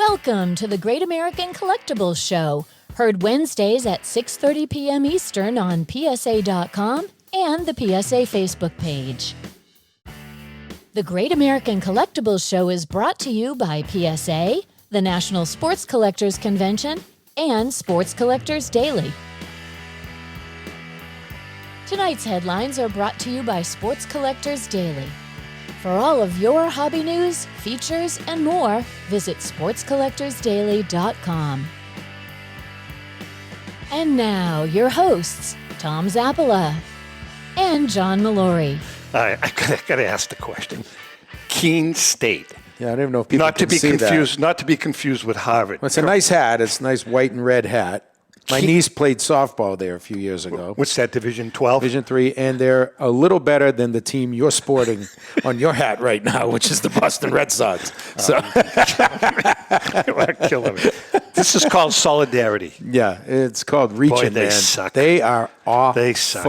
Welcome to the Great American Collectibles Show, heard Wednesdays at 6:30 p.m. Eastern on PSA.com and the PSA Facebook page. The Great American Collectibles Show is brought to you by PSA, the National Sports Collectors Convention, and Sports Collectors Daily. Tonight's headlines are brought to you by Sports Collectors Daily. For all of your hobby news, features, and more, visit sportscollectorsdaily.com. And now, your hosts, Tom Zappala and John Molori. I got to ask the question. Keene State. Yeah, I don't even know if people can see that. Not to be confused with Harvard. Well, it's a nice hat. It's a nice white and red hat. My niece played softball there a few years ago. What's that, Division 12? Division 3, and they're a little better than the team you're sporting on your hat right now, which is the Boston Red Sox. So, You're killing me. This is called solidarity. Yeah, it's called reaching, Boy, they man. suck. They are awful. They suck.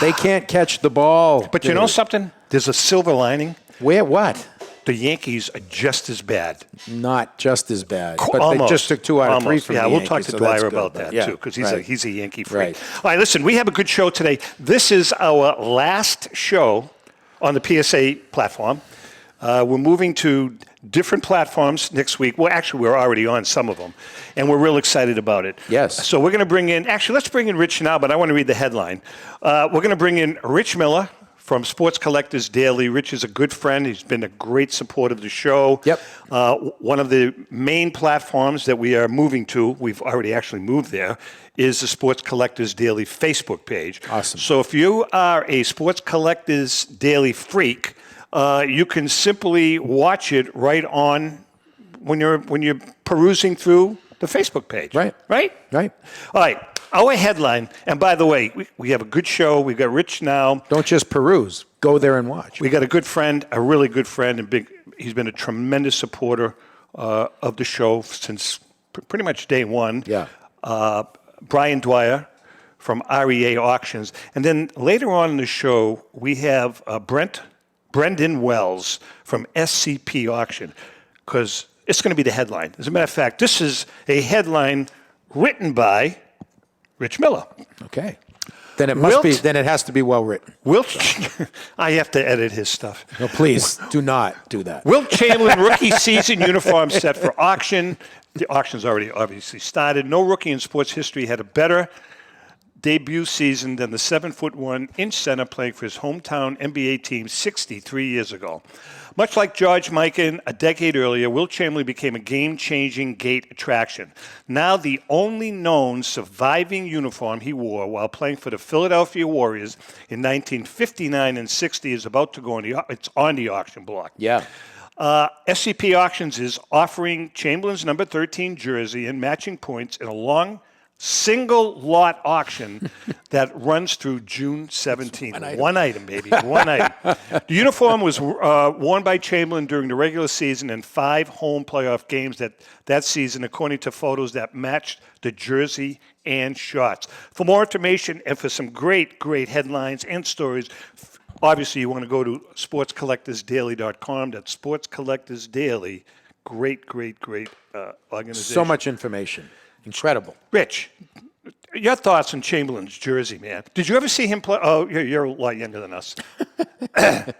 They can't catch the ball. But you know something? There's a silver lining. Where? What? The Yankees are just as bad. Not just as bad. But Almost. they just took 2 out of 3 from the we'll Yankees, talk to so Dwyer that's about good. that, Yeah, too, because right. he's a Yankee freak. Right. All right, listen, we have a good show today. This is our last show on the PSA platform. We're moving to different platforms next week. Well, actually, we're already on some of them, and we're real excited about it. Yes. So we're going to bring in, actually, let's bring in Rich now, but I want to read the headline. We're going to bring in Rich Miller from Sports Collectors Daily. Rich is a good friend. He's been a great support of the show. Yep. One of the main platforms that we are moving to, we've already actually moved there, is the Sports Collectors Daily Facebook page. Awesome. So if you are a Sports Collectors Daily freak, you can simply watch it right on when you're perusing through the Facebook page. Right. Right? Right. All right. Our headline, and by the way, we have a good show. We've got Rich now. Don't just peruse. Go there and watch. We got a good friend, a really good friend, and he's been a tremendous supporter of the show since pretty much day one. Yeah. Brian Dwyer from REA Auctions. And then later on in the show, we have Brendan Wells from SCP Auction, because it's going to be the headline. As a matter of fact, this is a headline written by Rich Miller. Okay. Then it must be. Then it has to be well written. I have to edit his stuff. No, please do not do that. Wilt Chamberlain rookie season uniform set for auction. The auction's already obviously started. No rookie in sports history had a better debut season than the 7'1" center playing for his hometown NBA team 63 years ago. Much like George Mikan a decade earlier, Wilt Chamberlain became a game-changing gate attraction. Now the only known surviving uniform he wore while playing for the Philadelphia Warriors in 1959 and 60 is about to go on the auction block. Yeah. SCP Auctions is offering Chamberlain's number 13 jersey and matching points in a long single lot auction that runs through June 17th. One item, baby. One item. The uniform was worn by Chamberlain during the regular season and 5 home playoff games that season, according to photos that matched the jersey and shorts. For more information and for some great, great headlines and stories, obviously you want to go to sportscollectorsdaily.com. That's Sports Collectors Daily. Great, great, great organization. So much information. Incredible. Rich, your thoughts on Chamberlain's jersey, man. Did you ever see him play? Oh, you're a lot younger than us. I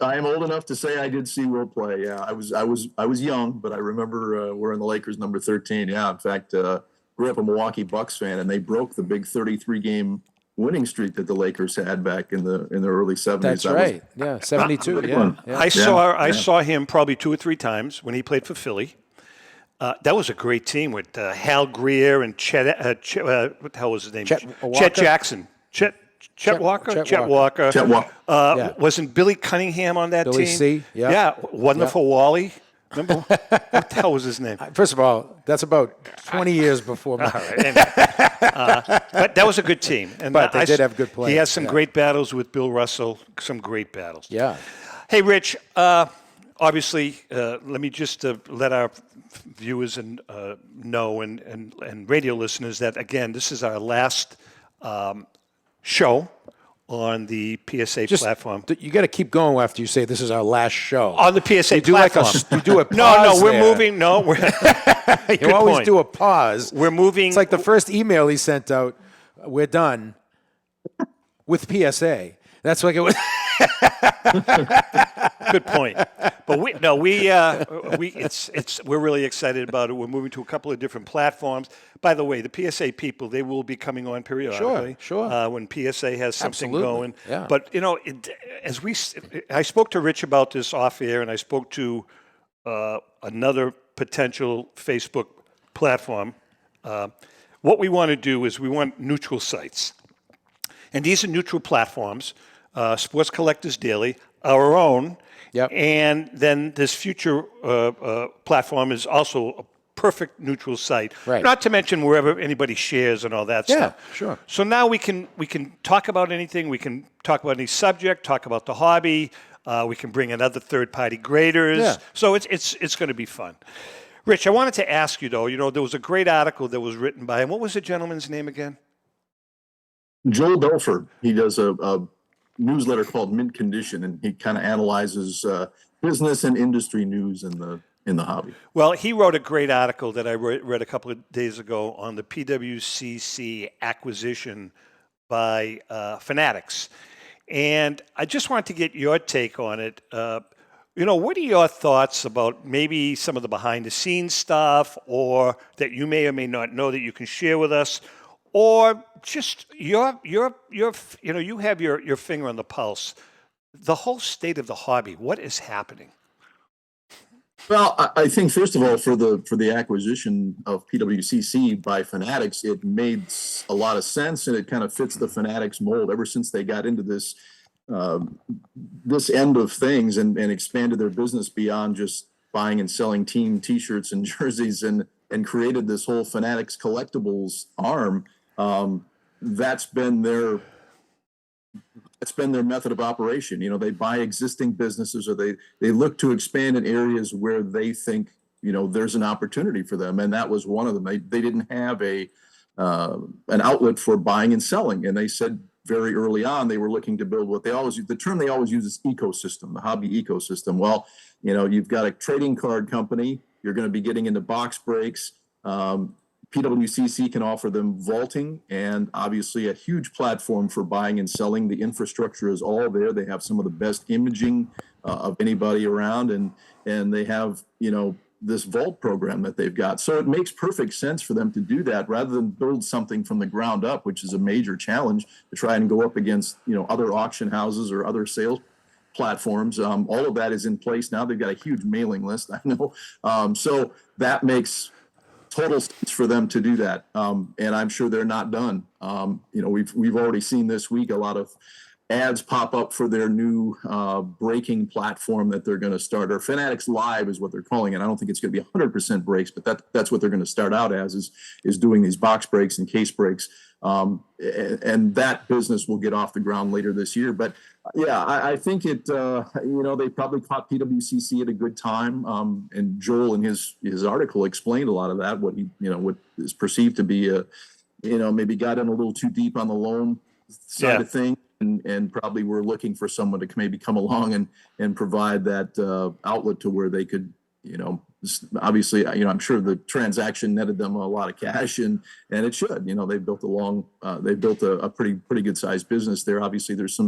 am old enough to say I did see Wilt play. Yeah, I was young, but I remember wearing the Lakers number 13. Yeah, in fact, grew up a Milwaukee Bucks fan, and they broke the big 33-game winning streak that the Lakers had back in the early 70s. That's right. Yeah, 72. Yeah. I saw him probably 2 or 3 times when he played for Philly. That was a great team with Hal Greer and Chet. What the hell was his name? Chet Jackson. Chet Walker. Chet Walker. Wasn't Billy Cunningham on that Billy team? C. Yeah. Yeah. Wonderful Wally. Remember what the hell was his name? First of all, that's about 20 years before mine. All right. Anyway. But that was a good team. And but they did have good players. He has some great battles with Bill Russell. Some great battles. Yeah. Hey, Rich. Obviously, let me just let our viewers know and radio listeners that, again, this is our last show on the PSA Just platform. You got to keep going after you say this is our last show. On the PSA you do platform. You do a pause. No, we're there. moving. No, we're. You Good always point. do a pause. We're moving. It's like the first email he sent out. We're done with PSA. That's like it was. Good point. But we're really excited about it. We're moving to a couple of different platforms. By the way, the PSA people, they will be coming on periodically. Sure. When PSA has something Absolutely. going. Yeah. But I spoke to Rich about this off air, and I spoke to another potential Facebook platform. What we want to do is we want neutral sites. And these are neutral platforms, Sports Collectors Daily, our own, Yep. and then this future platform is also a perfect neutral site. Right. Not to mention wherever anybody shares and all that stuff. Yeah, sure. So now we can talk about anything. We can talk about any subject, talk about the hobby. We can bring in other third-party graders. Yeah. So it's going to be fun. Rich, I wanted to ask you, though, there was a great article that was written by him. What was the gentleman's name again? Joel Belford. He does a newsletter called Mint Condition, and he kind of analyzes business and industry news in the hobby. Well, he wrote a great article that I read a couple of days ago on the PWCC acquisition by Fanatics. And I just wanted to get your take on it. What are your thoughts about maybe some of the behind-the-scenes stuff, or that you may or may not know that you can share with us, or just you have your finger on the pulse, the whole state of the hobby. What is happening? Well, I think first of all, for the acquisition of PWCC by Fanatics, it made a lot of sense, and it kind of fits the Fanatics mold. Ever since they got into this end of things and expanded their business beyond just buying and selling team T-shirts and jerseys, and created this whole Fanatics Collectables arm. That's been their method of operation. They buy existing businesses, or they look to expand in areas where they think there's an opportunity for them, and that was one of them. They didn't have an outlet for buying and selling, and they said very early on they were looking to build the term they always use is ecosystem, the hobby ecosystem. Well, you've got a trading card company. You're going to be getting into box breaks. PWCC can offer them vaulting, and obviously a huge platform for buying and selling. The infrastructure is all there. They have some of the best imaging of anybody around, and they have this vault program that they've got. So it makes perfect sense for them to do that rather than build something from the ground up, which is a major challenge to try and go up against other auction houses or other sales platforms. All of that is in place now. They've got a huge mailing list, I know. So that makes total sense for them to do that. And I'm sure they're not done. We've already seen this week a lot of ads pop up for their new breaking platform that they're going to start, or Fanatics Live is what they're calling it. I don't think it's going to be 100% breaks, but that's what they're going to start out as, is doing these box breaks and case breaks. And that business will get off the ground later this year. But yeah, I think they probably caught PWCC at a good time. And Joel in his article explained a lot of that, what is perceived to be maybe got in a little too deep on the loan side of things. And probably were looking for someone to maybe come along and provide that outlet to where they could, obviously, I'm sure the transaction netted them a lot of cash, and it should. They've built a pretty good sized business there. Obviously, there's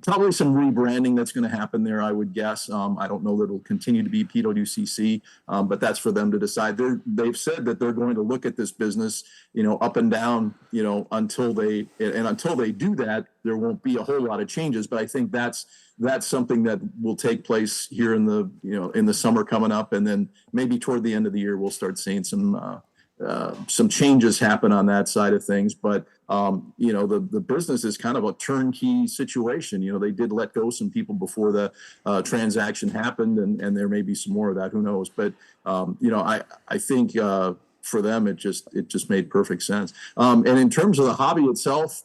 probably some rebranding that's going to happen there, I would guess. I don't know that it'll continue to be PWCC, but that's for them to decide. They've said that they're going to look at this business, up and down, until they do that, there won't be a whole lot of changes. But I think that's something that will take place here in the summer coming up, and then maybe toward the end of the year we'll start seeing some changes happen on that side of things. But the business is kind of a turnkey situation. They did let go some people before the transaction happened, and there may be some more of that. Who knows? But I think for them it just made perfect sense. And in terms of the hobby itself,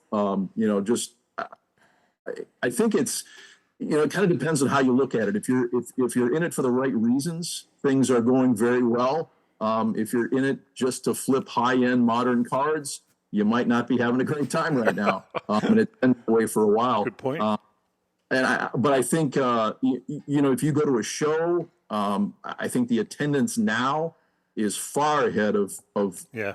I think it's. It kind of depends on how you look at it. If you're in it for the right reasons, things are going very well. If you're in it just to flip high-end modern cards, you might not be having a great time right now. And it's been that way for a while. Good point. But I think, if you go to a show, I think the attendance now is far ahead of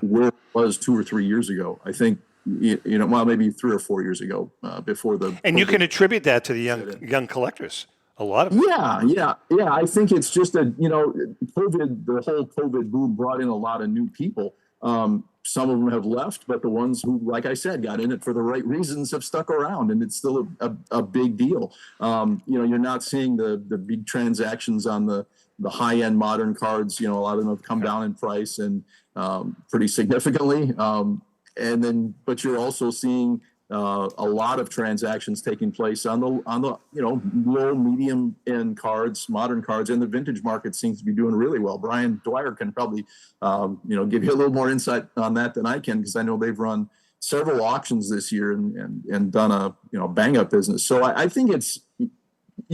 where it was 2 or 3 years ago. I think, maybe 3 or 4 years ago, before the. And you can attribute that to the young collectors. A lot of it. Yeah. I think it's just the whole COVID boom brought in a lot of new people. Some of them have left, but the ones who, like I said, got in it for the right reasons have stuck around, and it's still a big deal. You're not seeing the big transactions on the high-end modern cards. A lot of them have come down in price and pretty significantly. But you're also seeing a lot of transactions taking place on the low, medium end cards, modern cards, and the vintage market seems to be doing really well. Brian Dwyer can probably give you a little more insight on that than I can, because I know they've run several auctions this year and done a bang up business. So I think it's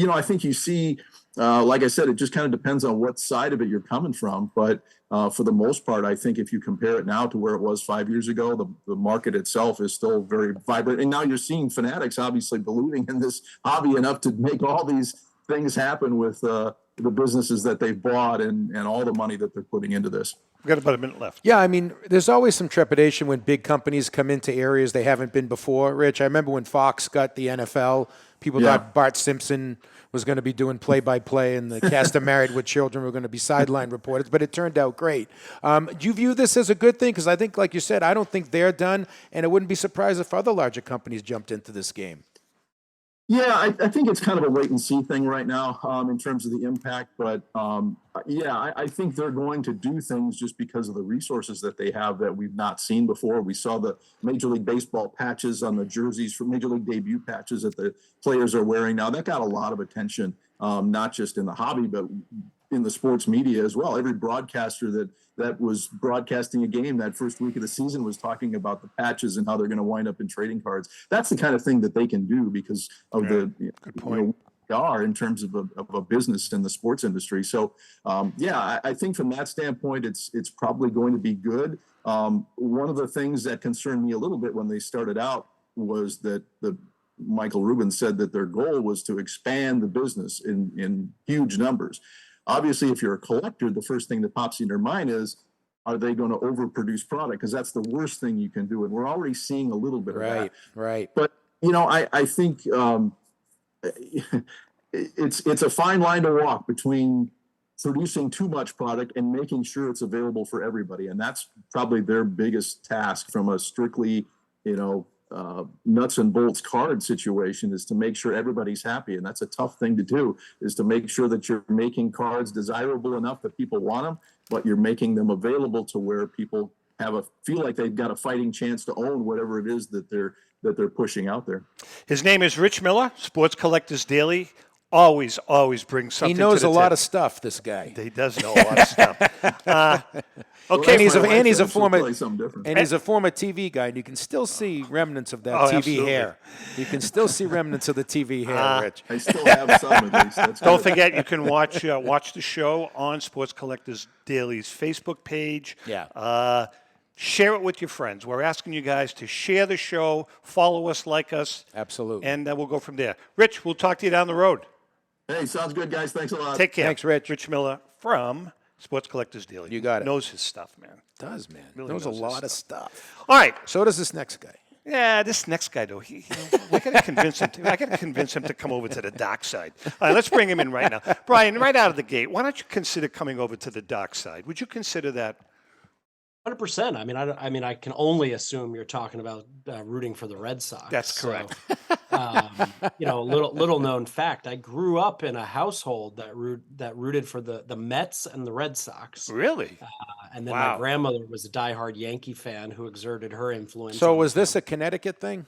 I think you see, like I said, it just kind of depends on what side of it you're coming from. But for the most part, I think if you compare it now to where it was 5 years ago, the market itself is still very vibrant. And now you're seeing Fanatics obviously believing in this hobby enough to make all these things happen with the businesses that they've bought and all the money that they're putting into this. We've got about a minute left. Yeah, I mean, there's always some trepidation when big companies come into areas they haven't been before, Rich. I remember when Fox got the NFL, people thought Bart Simpson was going to be doing play-by-play and the cast of Married with Children were going to be sideline reporters, but it turned out great. Do you view this as a good thing? Because I think, like you said, I don't think they're done, and it wouldn't be surprised if other larger companies jumped into this game. Yeah, I think it's kind of a wait-and-see thing right now in terms of the impact. But, I think they're going to do things just because of the resources that they have that we've not seen before. We saw the Major League Baseball patches on the jerseys for Major League debut patches that the players are wearing now. That got a lot of attention, not just in the hobby, but in the sports media as well. Every broadcaster that was broadcasting a game that first week of the season was talking about the patches and how they're going to wind up in trading cards. That's the kind of thing that they can do because of good point. They are in terms of a business in the sports industry. So, I think from that standpoint, it's probably going to be good. One of the things that concerned me a little bit when they started out was that Michael Rubin said that their goal was to expand the business in huge numbers. Obviously, if you're a collector, the first thing that pops in your mind is, are they going to overproduce product? Because that's the worst thing you can do. And we're already seeing a little bit of that. Right. But, I think it's a fine line to walk between producing too much product and making sure it's available for everybody. And that's probably their biggest task from a strictly, nuts and bolts card situation, is to make sure everybody's happy. And that's a tough thing to do, is to make sure that you're making cards desirable enough that people want them, but you're making them available to where people feel like they've got a fighting chance to own whatever it is that they're pushing out there. His name is Rich Miller, Sports Collectors Daily. Always brings something. He knows to the a lot of stuff, this guy. He does know a lot of stuff. Okay, and he's a former TV guy, and you can still see remnants of that TV absolutely. hair. You can still see remnants of the TV hair, Rich. I still have some of these. That's Don't good. forget, you can watch the show on Sports Collectors Daily's Facebook page. Yeah. Share it with your friends. We're asking you guys to share the show, follow us, like us. Absolutely. And we'll go from there. Rich, we'll talk to you down the road. Hey, sounds good, guys. Thanks a lot. Take care. Thanks, Rich. Rich Miller from Sports Collectors Daily. You got it. Knows his stuff, man. Does, man. Really knows a knows his lot of stuff. All right. So does this next guy. Yeah, this next guy, though, we got to convince him. I got to convince him to come over to the dark side. All right, let's bring him in right now. Brian, right out of the gate, why don't you consider coming over to the dark side? Would you consider that? 100%. I mean, I can only assume you're talking about rooting for the Red Sox. That's correct. So, little known fact: I grew up in a household that rooted for the Mets and the Red Sox. Really? And then my grandmother was a diehard Yankee fan who exerted her influence. So was this a Connecticut thing?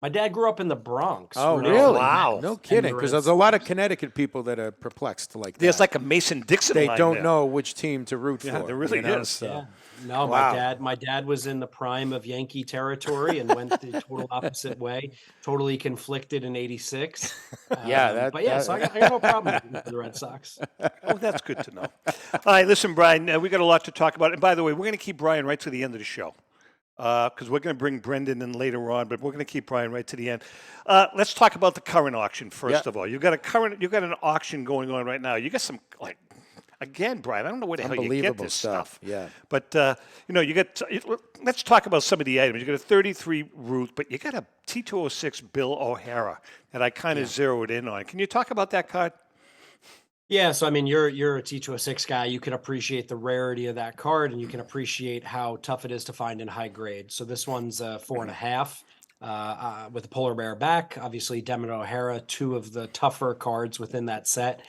My dad grew up in the Bronx. Oh, rooting really? for the Wow. Mets No and kidding, the because Red there's a lot of Connecticut people that are perplexed like that. There's like a Mason-Dixon They line don't there. know which team to root Yeah, for. there really is. So. Yeah. No, Wow. my dad was in the prime of Yankee territory and went the total opposite way. Totally conflicted in '86. So So I got no problem with the Red Sox. Oh, that's good to know. All right, listen, Brian, we got a lot to talk about. And by the way, we're going to keep Brian right to the end of the show. because we're going to bring Brendan in later on, but we're going to keep Brian right to the end. Let's talk about the current auction first of all. You've got an auction going on right now. You got some again, Brian. I don't know where the hell you get this stuff. Yeah, but you got. Let's talk about some of the items. You got a 33 Ruth, but you got a T206 Bill O'Hara that I kind of zeroed in on. Can you talk about that card? Yeah, so I mean, you're a T206 guy. You can appreciate the rarity of that card, and you can appreciate how tough it is to find in high grade. So this one's 4.5 with a polar bear back. Obviously, Demon O'Hara, 2 of the tougher cards within that set.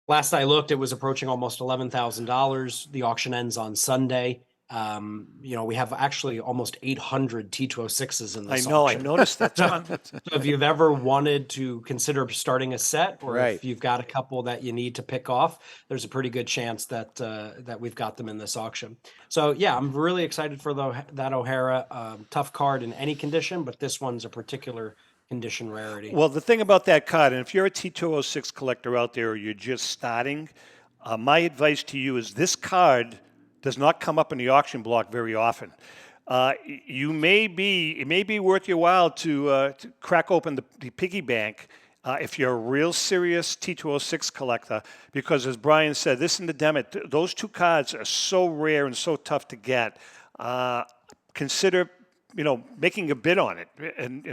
Last I looked, it was approaching almost $11,000. The auction ends on Sunday. We have actually almost 800 T206s in this auction. I noticed that, John. So if you've ever wanted to consider starting a set, or if you've got a couple that you need to pick off, there's a pretty good chance that we've got them in this auction. So yeah, I'm really excited for that O'Hara. Tough card in any condition, but this one's a particular condition rarity. Well, the thing about that card, and if you're a T206 collector out there or you're just starting, my advice to you is this card does not come up in the auction block very often. It may be worth your while to crack open the piggy bank if you're a real serious T206 collector, because as Brian said, this and the Demet, those 2 cards are so rare and so tough to get. Consider making a bid on it, and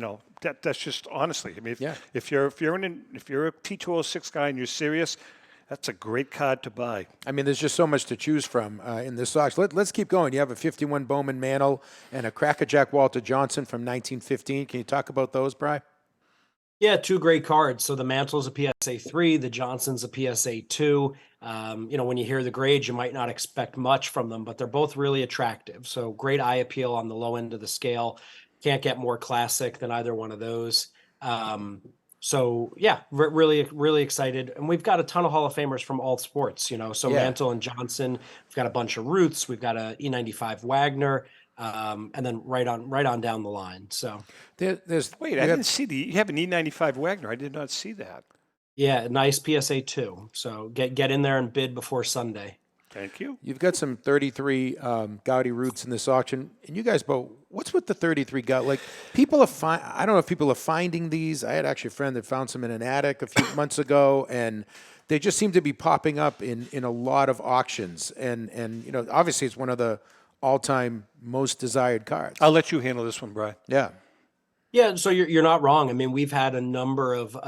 that's just honestly. I mean, if you're a T206 guy and you're serious, that's a great card to buy. I mean, there's just so much to choose from in this auction. Let's keep going. You have a 51 Bowman Mantle and a Crackerjack Walter Johnson from 1915. Can you talk about those, Bri? Yeah, 2 great cards. So the Mantle's a PSA 3, the Johnson's a PSA 2. When you hear the grades, you might not expect much from them, but they're both really attractive. So great eye appeal on the low end of the scale. Can't get more classic than either one of those. So yeah, really, really excited. And we've got a ton of Hall of Famers from all sports, so Mantle and Johnson, we've got a bunch of Ruths, we've got a E95 Wagner, and then right on down the line. So I didn't see you have an E95 Wagner. I did not see that. Yeah, nice PSA 2. So get in there and bid before Sunday. Thank you. You've got some 33 Gaudy Roots in this auction. And you guys both, what's with the 33 Gaudy? Like, I don't know if people are finding these. I had actually a friend that found some in an attic a few months ago, and they just seem to be popping up in a lot of auctions. And obviously it's one of the all-time most desired cards. I'll let you handle this one, Brian. Yeah. Yeah, so you're not wrong. I mean, we've had a number of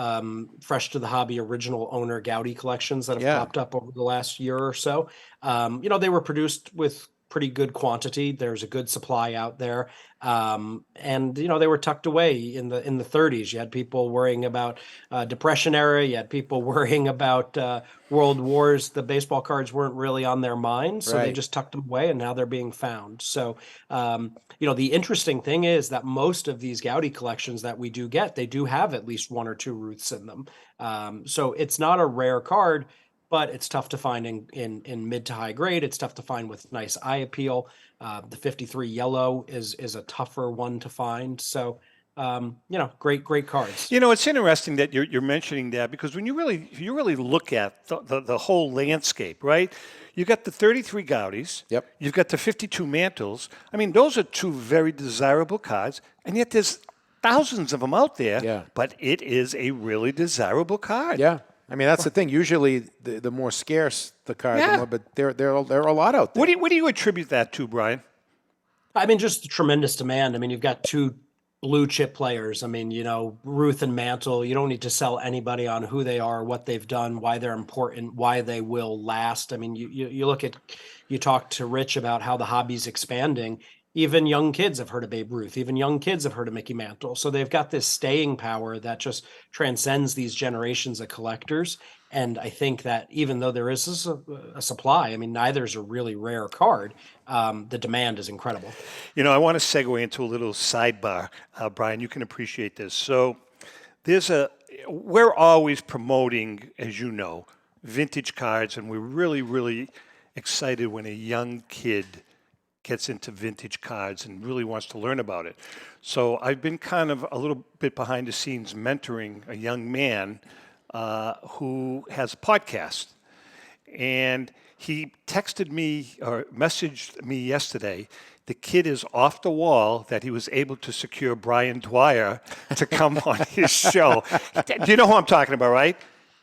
fresh to the hobby original owner Gaudy collections that have popped up over the last year or so. They were produced with pretty good quantity. There's a good supply out there. And they were tucked away in the 30s. You had people worrying about Depression era. You had people worrying about World Wars. The baseball cards weren't really on their mind, so they just tucked them away, and now they're being found. So, the interesting thing is that most of these Gaudy collections that we do get, they do have at least 1 or 2 Ruths in them. So it's not a rare card, but it's tough to find in mid to high grade. It's tough to find with nice eye appeal. The 53 yellow is a tougher one to find. So, great cards. It's interesting that you're mentioning that, because when you really look at the whole landscape, right? You got the 33 Gaudis. Yep. You've got the 52 Mantles. I mean, those are 2 very desirable cards, and yet there's thousands of them out there. Yeah. But it is a really desirable card. Yeah. I mean, that's the thing. Usually, the more scarce the card, the more, but there are a lot out there. What do you attribute that to, Brian? I mean, just the tremendous demand. I mean, you've got 2 blue chip players. I mean, Ruth and Mantle. You don't need to sell anybody on who they are, what they've done, why they're important, why they will last. I mean, you talk to Rich about how the hobby's expanding. Even young kids have heard of Babe Ruth. Even young kids have heard of Mickey Mantle. So they've got this staying power that just transcends these generations of collectors. And I think that even though there is a supply, I mean, neither's a really rare card. The demand is incredible. I want to segue into a little sidebar, Brian. You can appreciate this. So we're always promoting, as you know, vintage cards, and we're really, really excited when a young kid gets into vintage cards and really wants to learn about it. So I've been kind of a little bit behind the scenes mentoring a young man who has a podcast. and he texted me or messaged me yesterday. The kid is off the wall that he was able to secure Brian Dwyer to come on his show. Do you know who I'm talking about, right?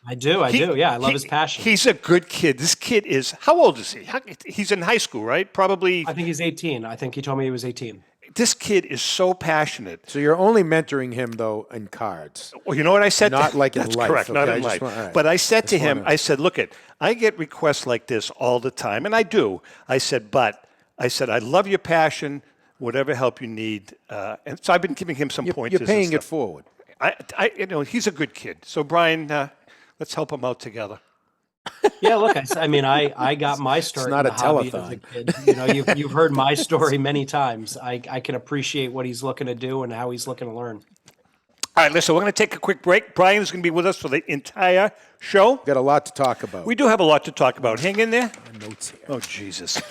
I do. Yeah, I love his passion. He's a good kid. This kid is, how old is he? He's in high school, right? Probably. I think he's 18. I think he told me he was 18. This kid is so passionate. So you're only mentoring him, though, in cards. Well, you know what I said? Not like in That's life. correct, not Okay, in life. right. But I said to him, I said, look, I get requests like this all the time, and I do. I said, I love your passion, whatever help you need. And so I've been giving him some pointers. You're paying it forward. He's a good kid. So, Brian, let's help him out together. Yeah, look, I got my start. It's not in a the hobby telethon. as a kid. You've heard my story many times. I can appreciate what he's looking to do and how he's looking to learn. All right, listen, we're going to take a quick break. Brian is going to be with us for the entire show. Got a lot to talk about. We do have a lot to talk about. Hang in there. Notes here. Oh, Jesus.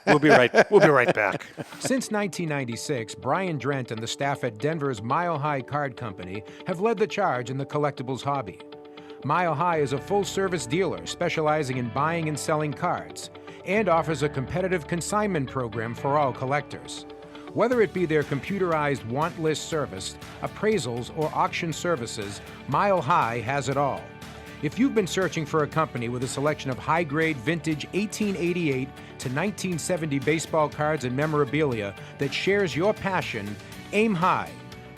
We'll be right back. Since 1996, Brian Drent and the staff at Denver's Mile High Card Company have led the charge in the collectibles hobby. Mile High is a full-service dealer specializing in buying and selling cards and offers a competitive consignment program for all collectors. Whether it be their computerized want list service, appraisals, or auction services, Mile High has it all. If you've been searching for a company with a selection of high-grade vintage 1888 to 1970 baseball cards and memorabilia that shares your passion, aim high,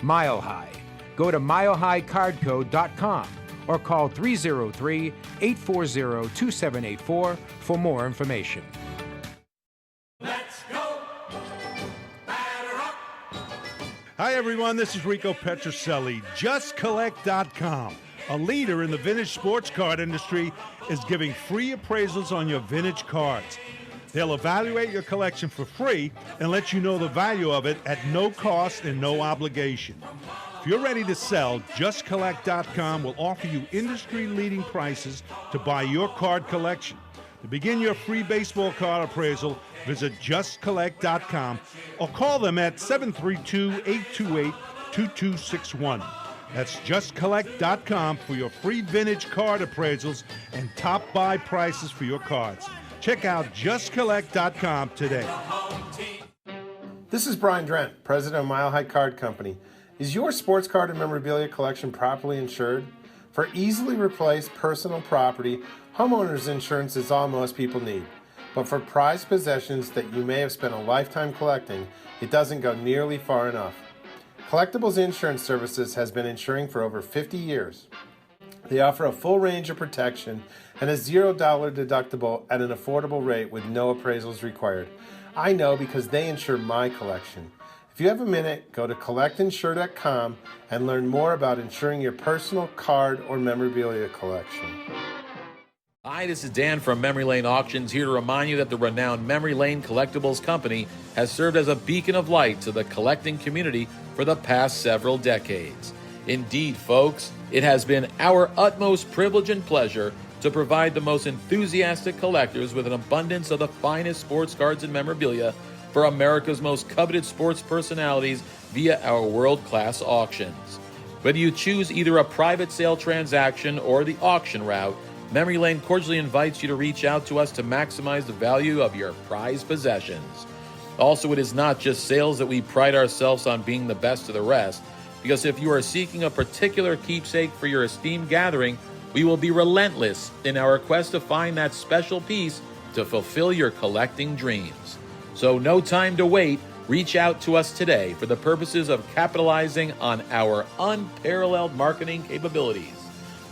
Mile High. Go to milehighcardco.com or call 303-840-2784 for more information. Hi, everyone. This is Rico Petrocelli. JustCollect.com, a leader in the vintage sports card industry, is giving free appraisals on your vintage cards. They'll evaluate your collection for free and let you know the value of it at no cost and no obligation. If you're ready to sell, JustCollect.com will offer you industry-leading prices to buy your card collection. To begin your free baseball card appraisal, visit JustCollect.com or call them at 732-828-2261. That's JustCollect.com for your free vintage card appraisals and top buy prices for your cards. Check out JustCollect.com today. This is Brian Drent, president of Mile High Card Company. Is your sports card and memorabilia collection properly insured? For easily replaced personal property, homeowners insurance is all most people need. But for prized possessions that you may have spent a lifetime collecting, it doesn't go nearly far enough. Collectables Insurance Services has been insuring for over 50 years. They offer a full range of protection and a $0 deductible at an affordable rate with no appraisals required. I know because they insure my collection. If you have a minute, go to collectinsure.com and learn more about insuring your personal card or memorabilia collection. Hi, this is Dan from Memory Lane Auctions, here to remind you that the renowned Memory Lane Collectibles Company has served as a beacon of light to the collecting community for the past several decades. Indeed, folks, it has been our utmost privilege and pleasure to provide the most enthusiastic collectors with an abundance of the finest sports cards and memorabilia for America's most coveted sports personalities via our world-class auctions. Whether you choose either a private sale transaction or the auction route, Memory Lane cordially invites you to reach out to us to maximize the value of your prized possessions. Also, it is not just sales that we pride ourselves on being the best of the rest, because if you are seeking a particular keepsake for your esteemed gathering, we will be relentless in our quest to find that special piece to fulfill your collecting dreams. So no time to wait. Reach out to us today for the purposes of capitalizing on our unparalleled marketing capabilities.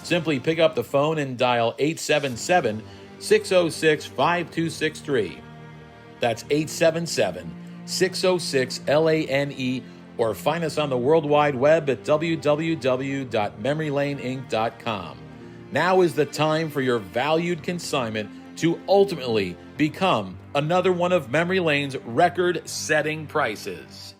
Simply pick up the phone and dial 877-606-5263. That's 877-606-LANE, or find us on the World Wide Web at www.memorylaneinc.com. Now is the time for your valued consignment to ultimately become another one of Memory Lane's record-setting prices.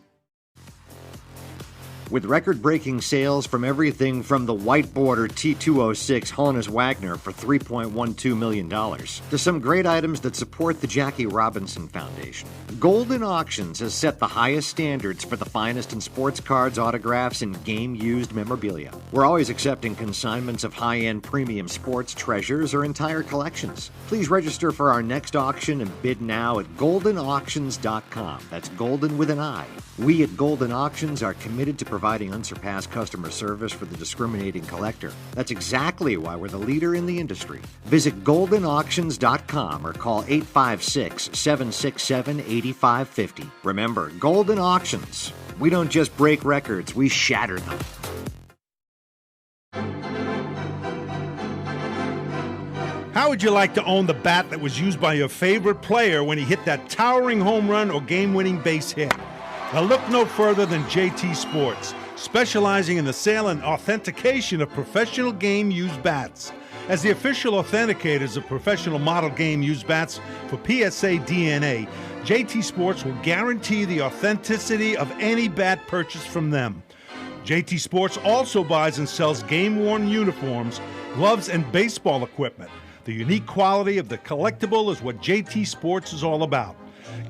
with record-breaking sales from everything from the white border T206 Honus Wagner for $3.12 million to some great items that support the Jackie Robinson Foundation. Golden Auctions has set the highest standards for the finest in sports cards, autographs, and game-used memorabilia. We're always accepting consignments of high-end premium sports treasures or entire collections. Please register for our next auction and bid now at goldenauctions.com. That's golden with an I. We at Golden Auctions are committed to providing unsurpassed customer service for the discriminating collector. That's exactly why we're the leader in the industry. Visit goldenauctions.com or call 856-767-8550. Remember, Golden Auctions. We don't just break records, we shatter them. How would you like to own the bat that was used by your favorite player when he hit that towering home run or game-winning base hit? Now look no further than JT Sports, specializing in the sale and authentication of professional game-used bats. As the official authenticators of professional model game-used bats for PSA DNA, JT Sports will guarantee the authenticity of any bat purchased from them. JT Sports also buys and sells game-worn uniforms, gloves, and baseball equipment. The unique quality of the collectible is what JT Sports is all about.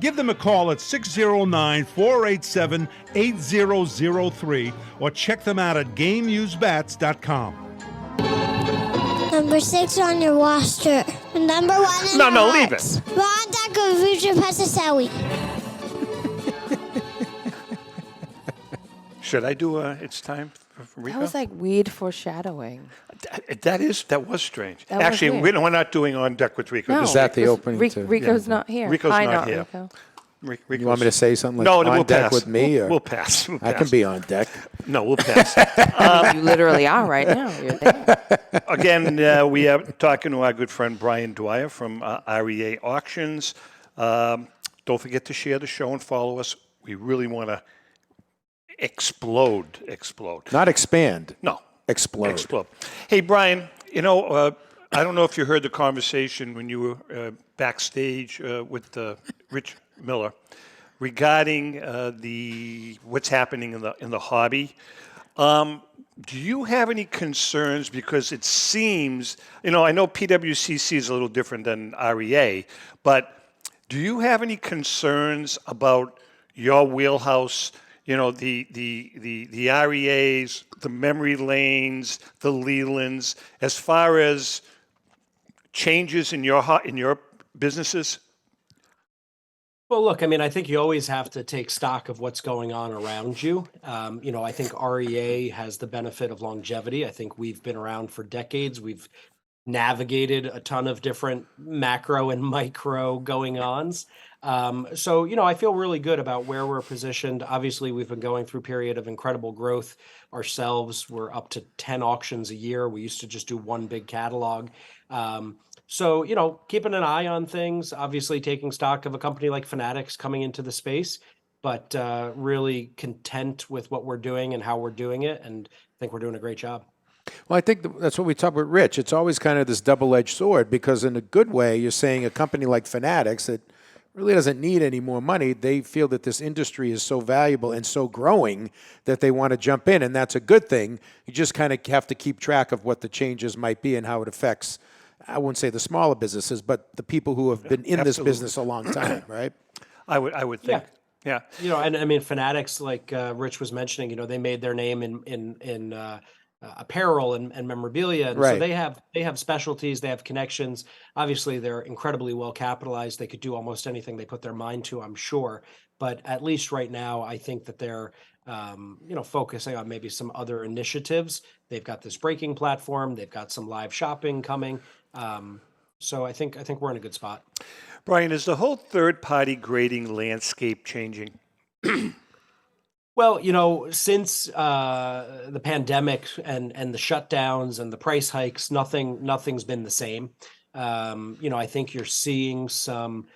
Give them a call at 609-487-8003 or check them out at GameUseBats.com. Number 6 on your roster. Number 1 in No, leave it. Ron Decker, Pacicelli. Should I do It's Time for Rico? That was like weed foreshadowing. That was strange. That was Actually, weird. we're not doing On Deck with Rico. No, Is that the opening? Rico's not here. Rico's Hi, not here. Rico. You want me to say something like No, on we'll deck pass. with me? We'll pass. I can be on deck. No, we'll pass. You literally are right now. You're there. Again, we are talking to our good friend Brian Dwyer from REA Auctions. Don't forget to share the show and follow us. We really want to explode. Not expand. No. Explode. Hey, Brian, I don't know if you heard the conversation when you were backstage with Rich Miller regarding what's happening in the hobby. Do you have any concerns? Because it seems, I know PWCC is a little different than REA, but do you have any concerns about your wheelhouse? The REAs, the memory lanes, the Lelands, as far as changes in your businesses? Well, look, I think you always have to take stock of what's going on around you. I think REA has the benefit of longevity. I think we've been around for decades. We've navigated a ton of different macro and micro going-ons. So, I feel really good about where we're positioned. Obviously, we've been going through a period of incredible growth ourselves. We're up to 10 auctions a year. We used to just do one big catalog. So, keeping an eye on things, obviously taking stock of a company like Fanatics coming into the space, but really content with what we're doing and how we're doing it. And I think we're doing a great job. Well, I think that's what we talk about, Rich. It's always kind of this double-edged sword because in a good way, you're saying a company like Fanatics that really doesn't need any more money. They feel that this industry is so valuable and so growing that they want to jump in, and that's a good thing. You just kind of have to keep track of what the changes might be and how it affects, I wouldn't say the smaller businesses, but the people who have been in this business a long time, right? I would think. Yeah. And Fanatics, like Rich was mentioning, they made their name in apparel and memorabilia. And Right. So they have specialties, they have connections. Obviously, they're incredibly well capitalized. They could do almost anything they put their mind to, I'm sure. But at least right now, I think that they're focusing on maybe some other initiatives. They've got this breaking platform. They've got some live shopping coming. So I think we're in a good spot. Brian, is the whole third-party grading landscape changing? Well, since the pandemic and the shutdowns and the price hikes, nothing's been the same. I think you're seeing some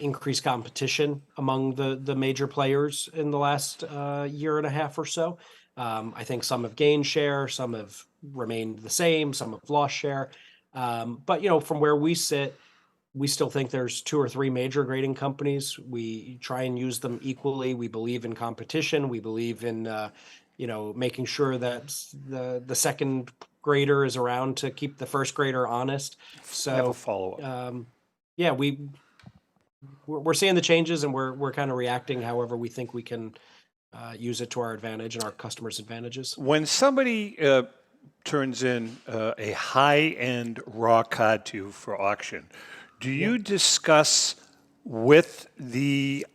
increased competition among the major players in the last year and a half or so. I think some have gained share, some have remained the same, some have lost share. But from where we sit, we still think there's 2 or 3 major grading companies. We try and use them equally. We believe in competition. We believe in making sure that the second grader is around to keep the first grader honest. So have a follow-up. Yeah, we're seeing the changes, and we're kind of reacting however we think we can use it to our advantage and our customers' advantages. When somebody turns in a high-end raw card to you for auction, do you discuss with the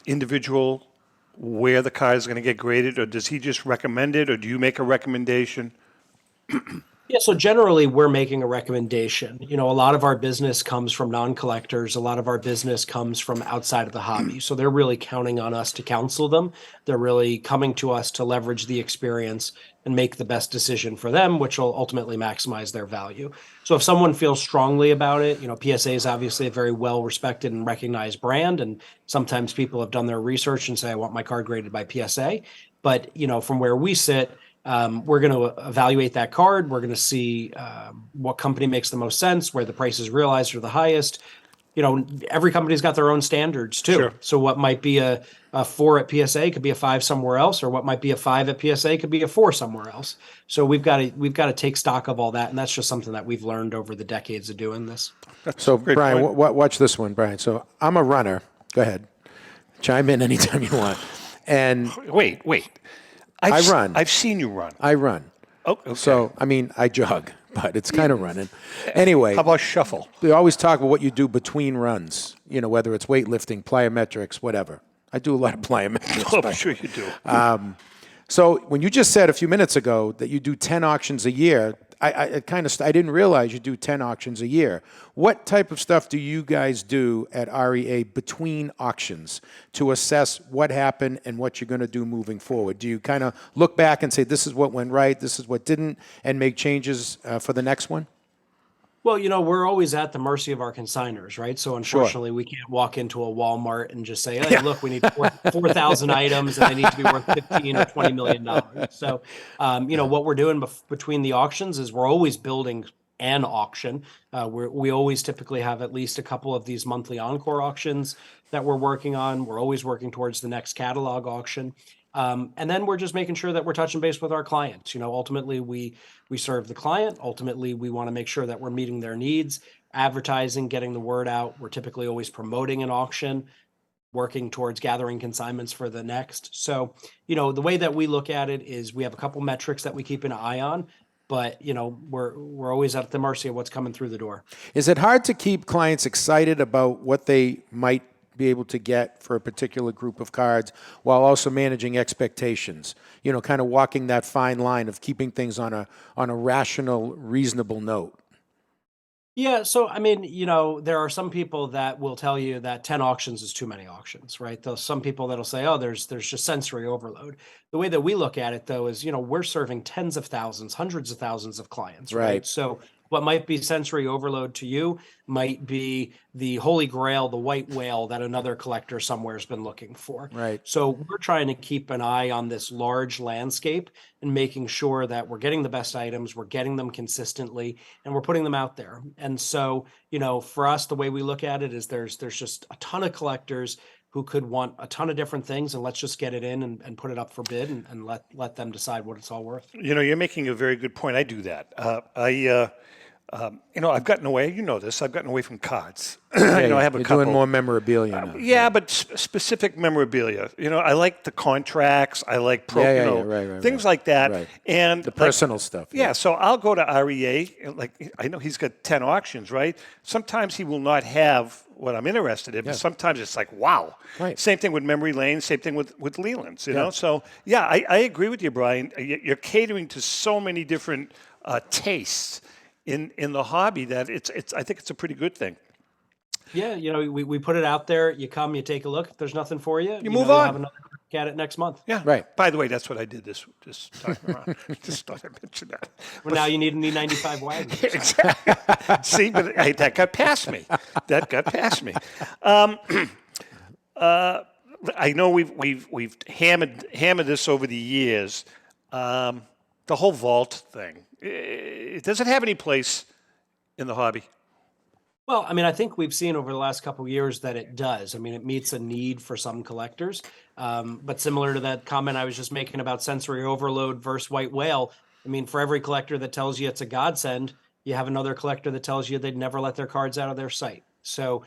individual where the card is going to get graded, or does he just recommend it, or do you make a recommendation? Yeah, so generally we're making a recommendation. A lot of our business comes from non-collectors. A lot of our business comes from outside of the hobby. So they're really counting on us to counsel them. They're really coming to us to leverage the experience and make the best decision for them, which will ultimately maximize their value. So if someone feels strongly about it, PSA is obviously a very well-respected and recognized brand. And sometimes people have done their research and say, I want my card graded by PSA. But, from where we sit, we're going to evaluate that card. We're going to see what company makes the most sense, where the prices realized are the highest. Every company's got their own standards too. Sure. So what might be a 4 at PSA could be a 5 somewhere else, or what might be a 5 at PSA could be a 4 somewhere else. So we've got to take stock of all that, and that's just something that we've learned over the decades of doing this. So Brian, watch this one, Brian. So I'm a runner. Go ahead, chime in anytime you want. And Wait. I run. I've seen you run. I run. Oh, okay. So, I jog, but it's kind of running. Anyway. How about shuffle? They always talk about what you do between runs, whether it's weightlifting, plyometrics, whatever. I do a lot of plyometrics. Oh, I'm sure you do. So when you just said a few minutes ago that you do 10 auctions a year, I didn't realize you do 10 auctions a year. What type of stuff do you guys do at REA between auctions to assess what happened and what you're going to do moving forward? Do you kind of look back and say, this is what went right, this is what didn't, and make changes for the next one? Well, we're always at the mercy of our consigners, right? So unfortunately, we can't walk into a Walmart and just say, hey, look, we need 4,000 items and they need to be worth $15 or $20 million. So, what we're doing between the auctions is we're always building an auction. We always typically have at least a couple of these monthly encore auctions that we're working on. We're always working towards the next catalog auction. And then we're just making sure that we're touching base with our clients. Ultimately, we serve the client. Ultimately, we want to make sure that we're meeting their needs, advertising, getting the word out. We're typically always promoting an auction, working towards gathering consignments for the next. So, the way that we look at it is we have a couple metrics that we keep an eye on, but, we're always at the mercy of what's coming through the door. Is it hard to keep clients excited about what they might be able to get for a particular group of cards while also managing expectations, kind of walking that fine line of keeping things on a rational, reasonable note? Yeah, so there are some people that will tell you that 10 auctions is too many auctions, right? There's some people that'll say, oh, there's just sensory overload. The way that we look at it, though, is, we're serving tens of thousands, hundreds of thousands of clients, right? So what might be sensory overload to you might be the holy grail, the white whale that another collector somewhere has been looking for. Right. So we're trying to keep an eye on this large landscape and making sure that we're getting the best items, we're getting them consistently, and we're putting them out there. And so, for us, the way we look at it is there's just a ton of collectors who could want a ton of different things, and let's just get it in and put it up for bid and let them decide what it's all worth. You're making a very good point. I do that. I've gotten away. This. I've gotten away from cards. I have a couple. Doing more memorabilia now. Yeah, but specific memorabilia. I like the contracts. I like things like that. Right. And the personal stuff. Yeah. So I'll go to REA. I know he's got 10 auctions, right? Sometimes he will not have what I'm interested in, but sometimes it's like, wow. Right. Same thing with Memory Lane. Same thing with Leland's. You know. So I agree with you, Brian. You're catering to so many different tastes in the hobby that it's I think it's a pretty good thing. Yeah, we put it out there. You come, you take a look. If there's nothing for you, you move on. Have another look at it next month. Yeah, right. By the way, that's what I did this time around. Just thought I'd mention that. Well, now you need an E95 wagon. Exactly. See, but that got past me. I know we've hammered this over the years. The whole vault thing. Does it have any place in the hobby? Well, I mean, I think we've seen over the last couple of years that it does. I mean, it meets a need for some collectors. But similar to that comment I was just making about sensory overload versus white whale, I mean, for every collector that tells you it's a godsend, you have another collector that tells you they'd never let their cards out of their sight. So,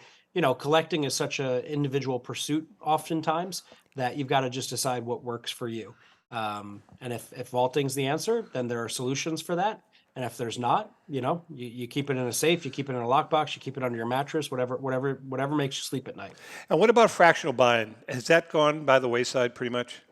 collecting is such an individual pursuit oftentimes that you've got to just decide what works for you. And if vaulting's the answer, then there are solutions for that. And if there's not, you keep it in a safe, you keep it in a lockbox, you keep it under your mattress, whatever makes you sleep at night. And what about fractional buying? Has that gone by the wayside pretty much?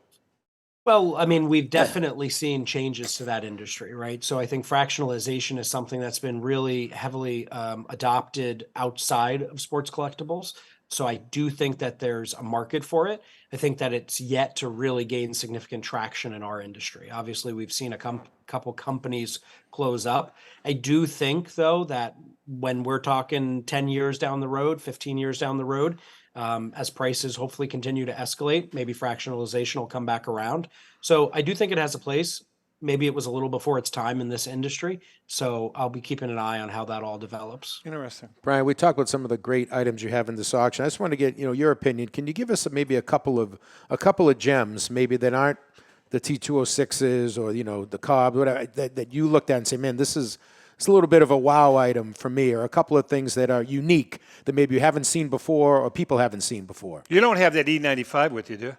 Well, I mean, we've definitely seen changes to that industry, right? So I think fractionalization is something that's been really heavily adopted outside of sports collectibles. So I do think that there's a market for it. I think that it's yet to really gain significant traction in our industry. Obviously, we've seen a couple companies close up. I do think, though, that when we're talking 10 years down the road, 15 years down the road, as prices hopefully continue to escalate, maybe fractionalization will come back around. So I do think it has a place. Maybe it was a little before its time in this industry. So I'll be keeping an eye on how that all develops. Interesting. Brian, we talked about some of the great items you have in this auction. I just want to get your opinion. Can you give us maybe a couple of gems, maybe that aren't the T206s or the Cobb, whatever, that you looked at and say, man, it's a little bit of a wow item for me, or a couple of things that are unique that maybe you haven't seen before or people haven't seen before? You don't have that E95 with you, do you?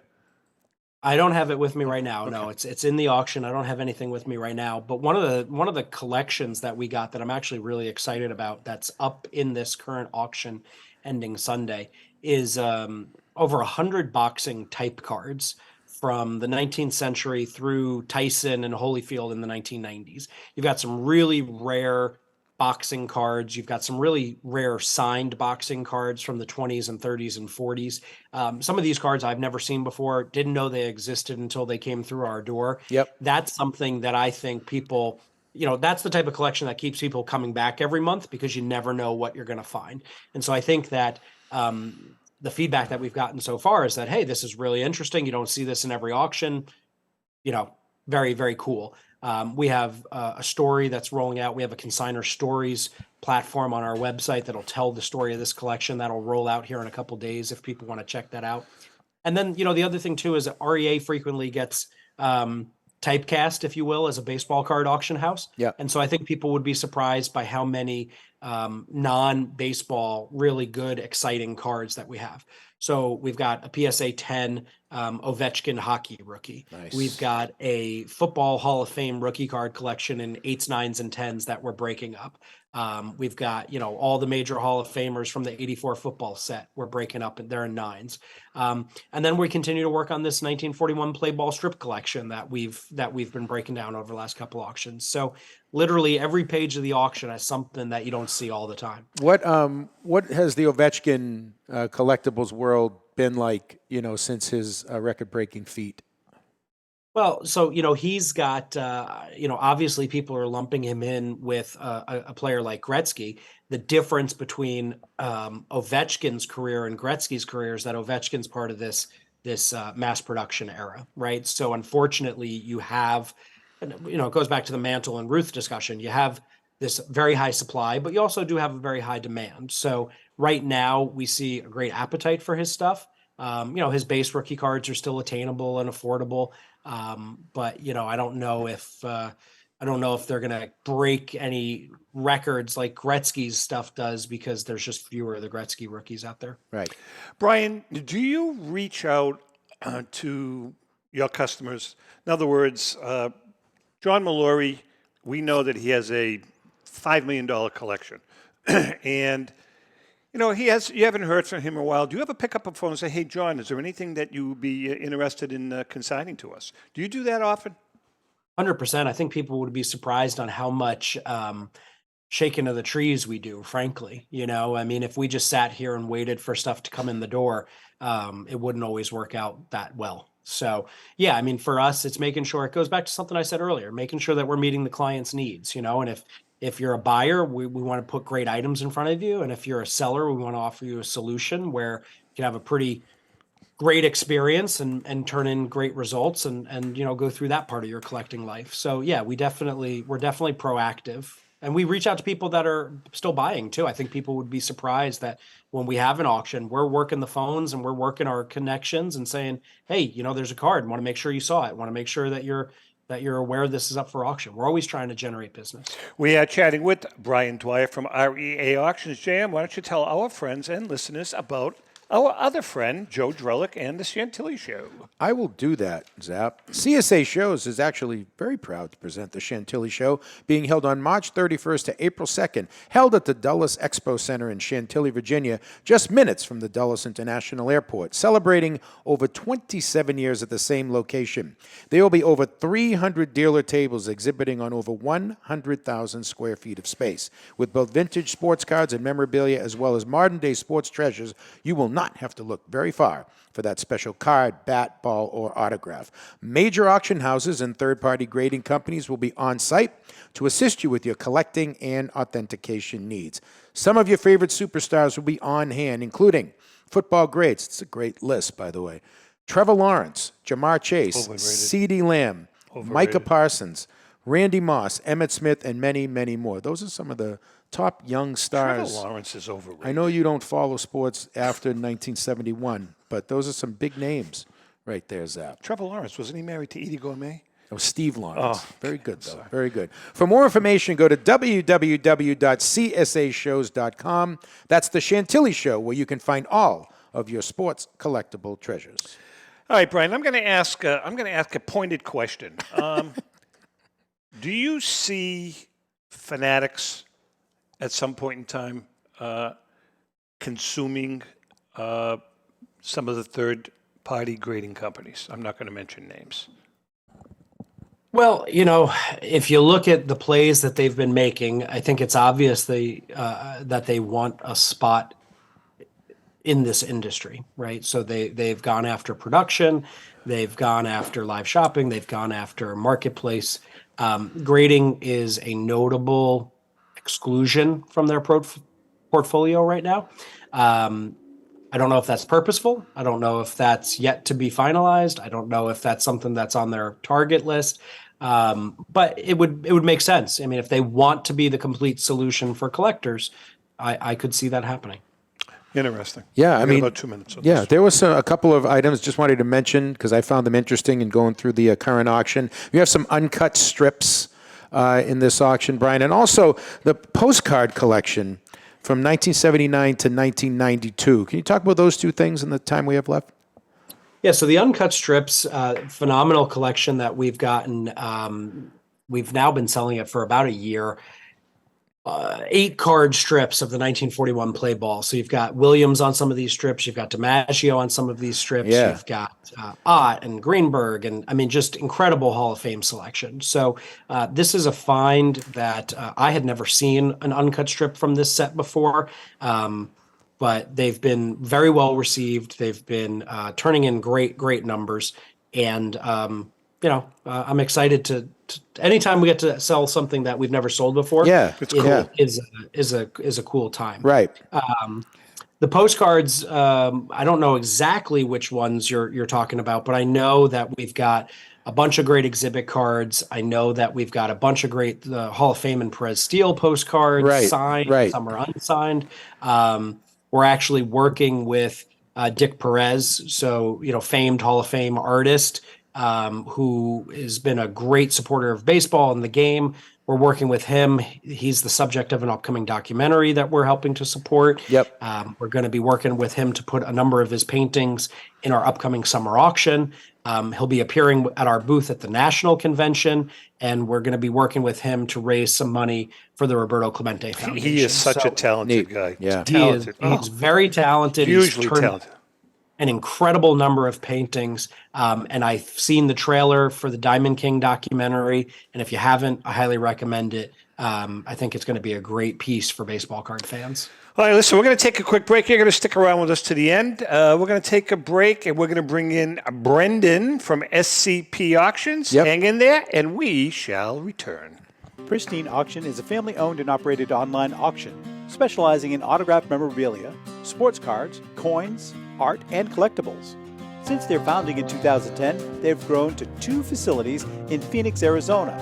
I don't have it with me right now. Okay. No, it's in the auction. I don't have anything with me right now. But one of the collections that we got that I'm actually really excited about that's up in this current auction ending Sunday is over 100 boxing type cards from the 19th century through Tyson and Holyfield in the 1990s. You've got some really rare boxing cards. You've got some really rare signed boxing cards from the 20s and 30s and 40s. Some of these cards I've never seen before, didn't know they existed until they came through our door. Yep. That's something that I think people, that's the type of collection that keeps people coming back every month because you never know what you're going to find. And so I think that the feedback that we've gotten so far is that, hey, this is really interesting. You don't see this in every auction. Very, very cool. We have a story that's rolling out. We have a consigner stories platform on our website that'll tell the story of this collection. That'll roll out here in a couple days if people want to check that out. And then, the other thing too is that REA frequently gets typecast, if you will, as a baseball card auction house. Yeah. And so I think people would be surprised by how many non-baseball, really good, exciting cards that we have. So we've got a PSA 10 Ovechkin hockey rookie. Nice. We've got a football Hall of Fame rookie card collection in 8s, 9s, and 10s that we're breaking up. We've got, all the major Hall of Famers from the 84 football set we're breaking up, and they're in 9s. And then we continue to work on this 1941 play ball strip collection that we've been breaking down over the last couple auctions. So literally every page of the auction has something that you don't see all the time. What has the Ovechkin collectibles world been like, since his record-breaking feat? Well, so, he's got, obviously people are lumping him in with a player like Gretzky. The difference between Ovechkin's career and Gretzky's career is that Ovechkin's part of this mass production era, right? So unfortunately you have, it goes back to the Mantle and Ruth discussion. You have this very high supply, but you also do have a very high demand. So right now we see a great appetite for his stuff. His base rookie cards are still attainable and affordable. But I don't know if they're going to break any records like Gretzky's stuff does, because there's just fewer of the Gretzky rookies out there. Right. Brian, do you reach out to your customers? In other words, John Molori, we know that he has a $5 million collection. And you haven't heard from him in a while. Do you ever pick up a phone and say, hey, John, is there anything that you would be interested in consigning to us? Do you do that often? 100%. I think people would be surprised on how much shaking of the trees we do, frankly. I mean, if we just sat here and waited for stuff to come in the door, it wouldn't always work out that well. So, yeah, I mean, for us, it's making sure, it goes back to something I said earlier, making sure that we're meeting the client's needs, and if you're a buyer, we want to put great items in front of you. And if you're a seller, we want to offer you a solution where you can have a pretty great experience and turn in great results and go through that part of your collecting life. So yeah, we're definitely proactive And we reach out to people that are still buying too. I think people would be surprised that when we have an auction, we're working the phones and we're working our connections and saying, hey, you know, there's a card. Want to make sure you saw it. Want to make sure that you're aware this is up for auction. We're always trying to generate business. We are chatting with Brian Dwyer from REA Auctions. JM, why don't you tell our friends and listeners about our other friend, Joe Drellick, and the Chantilly Show. I will do that, Zap. CSA Shows is actually very proud to present the Chantilly Show, being held on March 31st to April 2nd, held at the Dulles Expo Center in Chantilly, Virginia, just minutes from the Dulles International Airport, celebrating over 27 years at the same location. There will be over 300 dealer tables exhibiting on over 100,000 square feet of space. With both vintage sports cards and memorabilia, as well as modern-day sports treasures, you will not have to look very far for that special card, bat, ball, or autograph. Major auction houses and third-party grading companies will be on site to assist you with your collecting and authentication needs. Some of your favorite superstars will be on hand, including football greats. It's a great list, by the way. Trevor Lawrence, Jamar Chase, CeeDee Lamb, Micah Parsons, Randy Moss, Emmitt Smith, and many, many more. Those are some of the top young stars. Trevor Lawrence is overrated. I know you don't follow sports after 1971, but those are some big names right there, Zap. Trevor Lawrence, wasn't he married to Edie Gourmet? Oh, Steve Lawrence. Oh, very good, though. Very good. For more information, go to www.csashows.com. That's the Chantilly Show, where you can find all of your sports collectible treasures. All right, Brian, I'm going to ask a pointed question. Do you see Fanatics at some point in time consuming some of the third-party grading companies? I'm not going to mention names. Well, you know, if you look at the plays that they've been making, I think it's obvious that they want a spot in this industry, right? So they've gone after production, they've gone after live shopping, they've gone after marketplace. Grading is a notable exclusion from their portfolio right now. I don't know if that's purposeful. I don't know if that's yet to be finalized. I don't know if that's something that's on their target list. But it would make sense. I mean, if they want to be the complete solution for collectors, I could see that happening. Interesting. Yeah, I mean, about 2 minutes. On yeah, this. there was a couple of items just wanted to mention because I found them interesting in going through the current auction. We have some uncut strips in this auction, Brian, and also the postcard collection from 1979 to 1992. Can you talk about those two things in the time we have left? Yeah, so the uncut strips, phenomenal collection that we've gotten. We've now been selling it for about a year. 8 card strips of the 1941 play ball. So you've got Williams on some of these strips. You've got DiMaggio on some of these strips. Yeah. You've got Ott and Greenberg. And I mean, just incredible Hall of Fame selection. So this is a find that I had never seen an uncut strip from this set before. But they've been very well received. They've been turning in great numbers. And, you know, I'm excited to anytime we get to sell something that we've never sold before. Yeah, it's cool. Is a cool time. Right. The postcards, I don't know exactly which ones you're talking about, but I know that we've got a bunch of great exhibit cards. I know that we've got a bunch of great Hall of Fame and Perez Steele postcards, signed, some are unsigned. We're actually working with Dick Perez, so famed Hall of Fame artist, who has been a great supporter of baseball and the game. We're working with him. He's the subject of an upcoming documentary that we're helping to support. Yep. We're going to be working with him to put a number of his paintings in our upcoming summer auction. He'll be appearing at our booth at the National Convention, and we're going to be working with him to raise some money for the Roberto Clemente Foundation. He is such a talented guy. Yeah. He's very talented. Hugely He's turned talented. an incredible number of paintings. And I've seen the trailer for the Diamond King documentary. And if you haven't, I highly recommend it. I think it's going to be a great piece for baseball card fans. All right, listen, we're going to take a quick break. You're going to stick around with us to the end. We're going to take a break, and we're going to bring in Brendan from SCP Auctions. Yep. Hang in there, and we shall return. Pristine Auction is a family-owned and operated online auction specializing in autographed memorabilia, sports cards, coins, art, and collectibles. Since their founding in 2010, they've grown to 2 facilities in Phoenix, Arizona,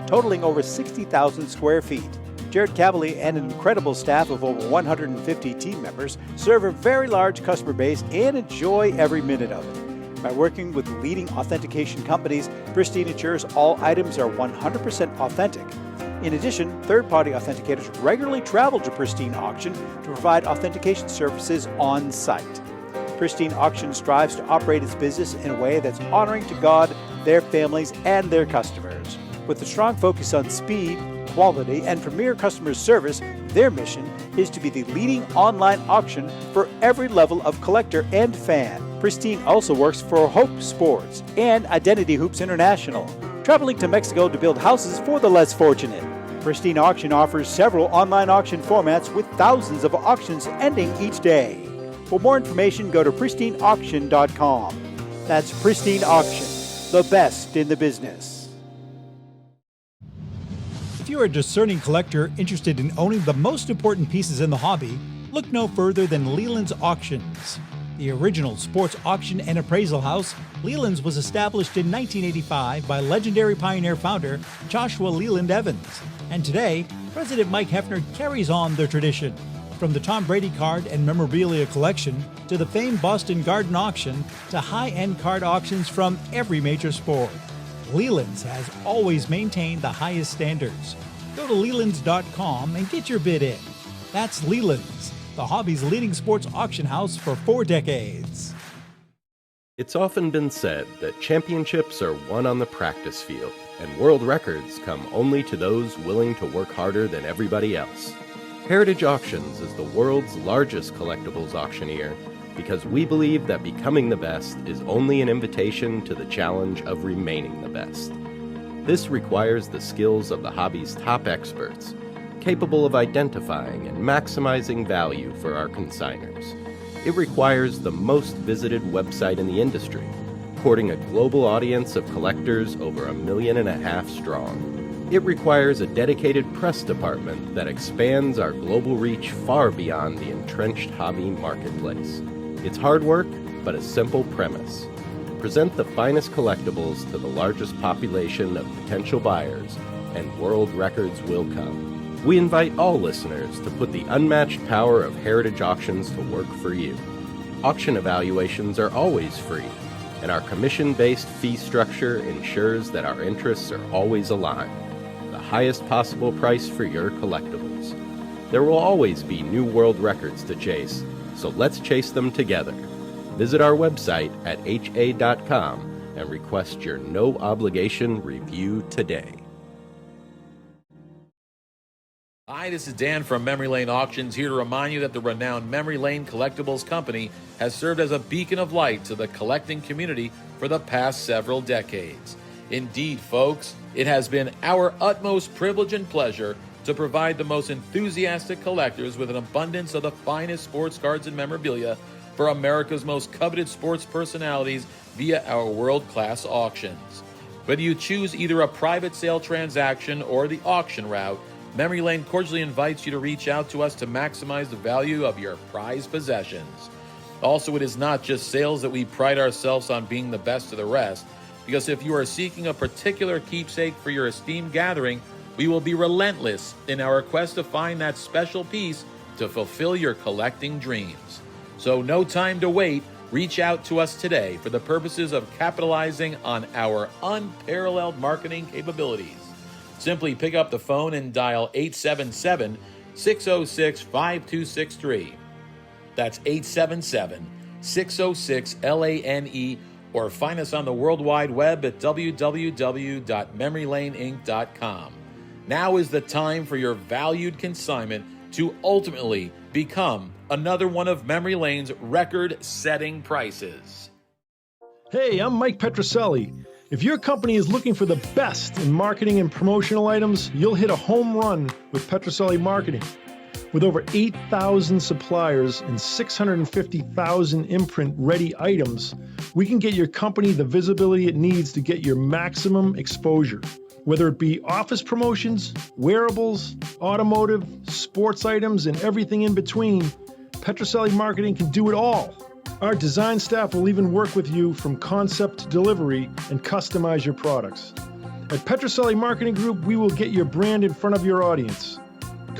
totaling over 60,000 square feet. Jared Cavalier and an incredible staff of over 150 team members serve a very large customer base and enjoy every minute of it. By working with leading authentication companies, Pristine ensures all items are 100% authentic. In addition, third-party authenticators regularly travel to Pristine Auction to provide authentication services on site. Pristine Auction strives to operate its business in a way that's honoring to God, their families, and their customers. With a strong focus on speed, quality, and premier customer service, their mission is to be the leading online auction for every level of collector and fan. Pristine also works for Hope Sports and Identity Hoops International, traveling to Mexico to build houses for the less fortunate. Pristine Auction offers several online auction formats with thousands of auctions ending each day. For more information, go to pristineauction.com. That's Pristine Auction, the best in the business. If you're a discerning collector interested in owning the most important pieces in the hobby, look no further than Leland's Auctions. The original sports auction and appraisal house, Leland's was established in 1985 by legendary Pioneer founder Joshua Leland Evans. And today, President Mike Hefner carries on the tradition. From the Tom Brady card and memorabilia collection to the famed Boston Garden Auction to high-end card auctions from every major sport, Leland's has always maintained the highest standards. Go to Lelands.com and get your bid in. That's Leland's, the hobby's leading sports auction house for 4 decades. It's often been said that championships are won on the practice field, and world records come only to those willing to work harder than everybody else. Heritage Auctions is the world's largest collectibles auctioneer because we believe that becoming the best is only an invitation to the challenge of remaining the best. This requires the skills of the hobby's top experts, capable of identifying and maximizing value for our consigners. It requires the most visited website in the industry, courting a global audience of collectors over 1.5 million strong. It requires a dedicated press department that expands our global reach far beyond the entrenched hobby marketplace. It's hard work, but a simple premise. Present the finest collectibles to the largest population of potential buyers, and world records will come. We invite all listeners to put the unmatched power of Heritage Auctions to work for you. Auction evaluations are always free, and our commission-based fee structure ensures that our interests are always aligned. The highest possible price for your collectibles. There will always be new world records to chase, so let's chase them together. Visit our website at ha.com and request your no-obligation review today. Hi, this is Dan from Memory Lane Auctions, here to remind you that the renowned Memory Lane Collectibles Company has served as a beacon of light to the collecting community for the past several decades. Indeed, folks, it has been our utmost privilege and pleasure to provide the most enthusiastic collectors with an abundance of the finest sports cards and memorabilia for America's most coveted sports personalities via our world-class auctions. Whether you choose either a private sale transaction or the auction route, Memory Lane cordially invites you to reach out to us to maximize the value of your prized possessions. Also, it is not just sales that we pride ourselves on being the best of the rest, because if you are seeking a particular keepsake for your esteemed gathering, we will be relentless in our quest to find that special piece to fulfill your collecting dreams. So no time to wait. Reach out to us today for the purposes of capitalizing on our unparalleled marketing capabilities. Simply pick up the phone and dial 877-606-5263. That's 877-606-LANE, or find us on the World Wide Web at www.memorylaneinc.com. Now is the time for your valued consignment to ultimately become another one of Memory Lane's record-setting prices. Hey, I'm Mike Petroselli. If your company is looking for the best in marketing and promotional items, you'll hit a home run with Petroselli Marketing. With over 8,000 suppliers and 650,000 imprint-ready items, we can get your company the visibility it needs to get your maximum exposure. Whether it be office promotions, wearables, automotive, sports items, and everything in between, Petroselli Marketing can do it all. Our design staff will even work with you from concept to delivery and customize your products. At Petroselli Marketing Group, we will get your brand in front of your audience.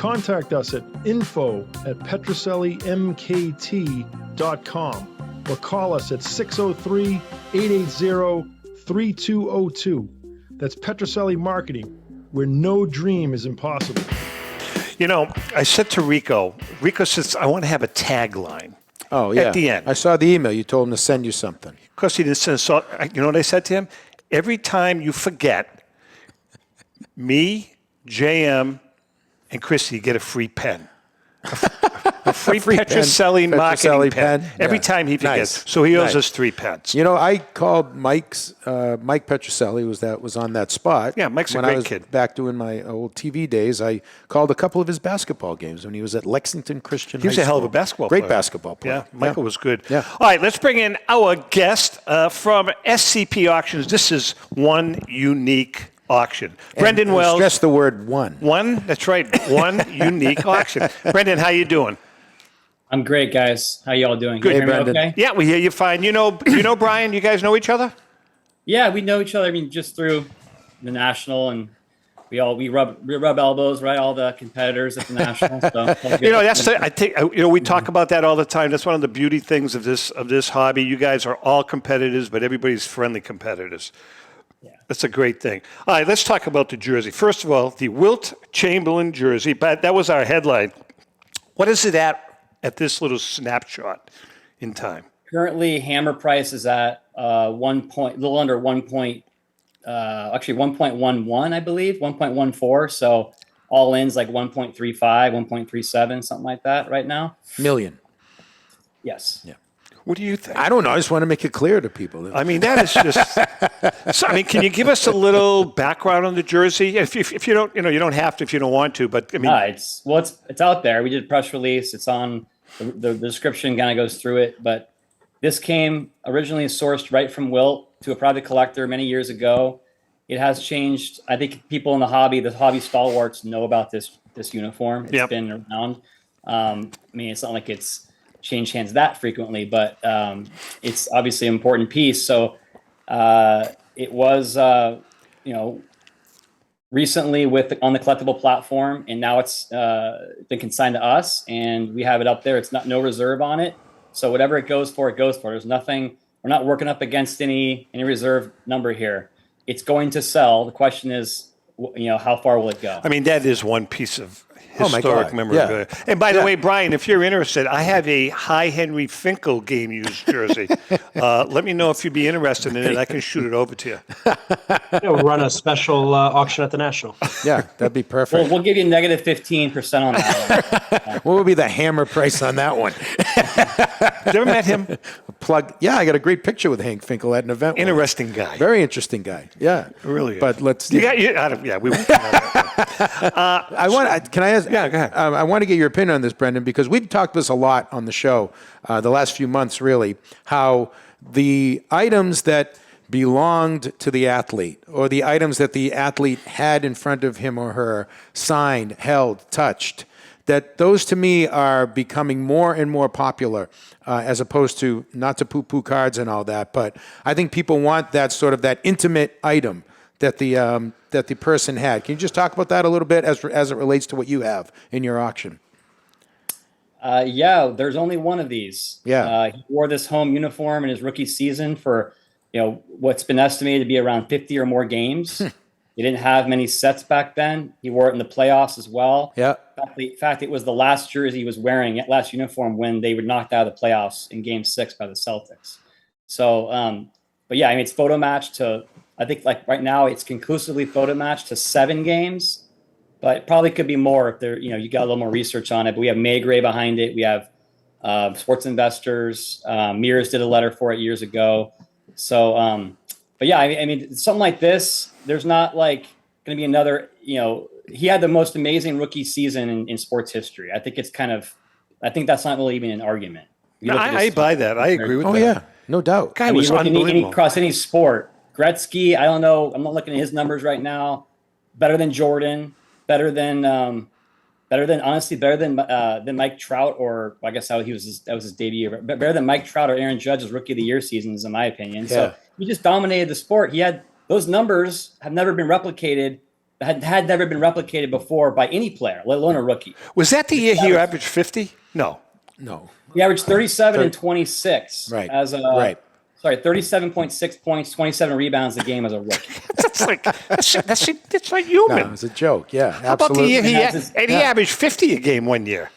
contact us at info@petrosellymkt.com or call us at 603-880-3202. That's Petroselli Marketing, where no dream is impossible. You know, I said to Rico says, I want to have a tagline. Oh, yeah. At the end. I saw the email. You told him to send you something. Of course he didn't send us. So, you know what I said to him? Every time you forget, me, JM, and Chrissy get a free pen. A free Petroselli marketing pen. Every time he forgets. Nice. So he owes us 3 pens. You know, I called Mike Petroselli was on that spot. Yeah, Mike's a when great I was kid. back doing my old TV days, I called a couple of his basketball games when he was at Lexington Christian He was High a hell of a School. basketball Great player. basketball player. Yeah, Michael was good. Yeah. All right, let's bring in our guest from SCP Auctions. This is one unique auction. Brendan Wells. Stress the word one. One? That's right. One unique auction. Brendan, how you doing? I'm great, guys. How y'all doing? Good, Can you hear me okay? Yeah, we hear you fine. You know Brian? You guys know each other? Yeah, we know each other. I mean, just through the national, and we rub elbows, right? All the competitors at the national. So You know, I think we talk about that all the time. That's one of the beauty things of this hobby. You guys are all competitors, but everybody's friendly competitors. Yeah. That's a great thing. All right, let's talk about the jersey. First of all, the Wilt Chamberlain jersey. But that was our headline. What is it at this little snapshot in time? currently, hammer price is at a little under 1.11, I believe, 1.14. So all in's like 1.35, 1.37, something like that right now. Million. Yes. Yeah. What do you think? I don't know. I just want to make it clear to people. I mean, that is just. So, I mean, can you give us a little background on the jersey? If you don't, you don't have to if you don't want to. But I mean, it's out there. We did a press release. It's on the description. Kind of goes through it. But this came originally sourced right from Wilt to a private collector many years ago. It has changed. I think people in the hobby stalwarts, know about this uniform. It's been around. I mean, it's not like it's changed hands that frequently, but it's obviously an important piece. So it was, recently on the collectible platform, and now it's been consigned to us, and we have it up there. It's no reserve on it. So whatever it goes for, it goes for. There's nothing. We're not working up against any reserve number here. It's going to sell. The question is, how far will it go? I mean, that is one piece of historic memorabilia. Yeah. And by the way, Brian, if you're interested, I have a High Henry Finkel game used jersey. Let me know if you'd be interested in it. I can shoot it over to you. We'll run a special auction at the National. Yeah, that'd be perfect. We'll give you negative 15% on that one. What would be the hammer price on that one? You ever met him? Plug. Yeah, I got a great picture with Hank Finkel at an event. Interesting guy. Very interesting guy. Yeah, really. But let's. We won't. I want. Can I ask? Yeah, go ahead. I want to get your opinion on this, Brendan, because we've talked this a lot on the show the last few months. Really, how the items that belonged to the athlete, or the items that the athlete had in front of him or her, signed, held, touched, that those to me are becoming more and more popular, as opposed to, not to poo-poo cards and all that, but I think people want that sort of that intimate item that the person had. Can you just talk about that a little bit as it relates to what you have in your auction? Yeah, there's only one of these. Yeah. He wore this home uniform in his rookie season for, what's been estimated to be around 50 or more games. He didn't have many sets back then. He wore it in the playoffs as well. Yeah. In fact, it was the last jersey he was wearing, last uniform, when they were knocked out of the playoffs in Game 6 by the Celtics. So, but yeah, I mean, it's photo matched to, I think, like right now, it's conclusively photo matched to 7 games, but it probably could be more if there, you got a little more research on it. But we have Maigret behind it. We have Sports Investors. Mears did a letter for it years ago. So, but yeah, I mean, something like this, there's not like going to be another, he had the most amazing rookie season in sports history. I think that's not really even an argument. No, I buy that. I agree with that. Oh, yeah, no doubt. Guy was unbelievable. Across any sport. Gretzky, I don't know. I'm not looking at his numbers right now. Better than Jordan. Better than Mike Trout, or I guess that was his debut. But better than Mike Trout or Aaron Judge's Rookie of the Year seasons, in my opinion. Yeah. So he just dominated the sport. He had those numbers have never been replicated had never been replicated before by any player, let alone a rookie. Was that the year he averaged 50? No. He averaged 37 and 26 Right. as a Right. Sorry, 37.6 points, 27 rebounds a game as a rookie. That's like human. No, it was a joke. Yeah, How about the absolutely. year he averaged 50 a game one year?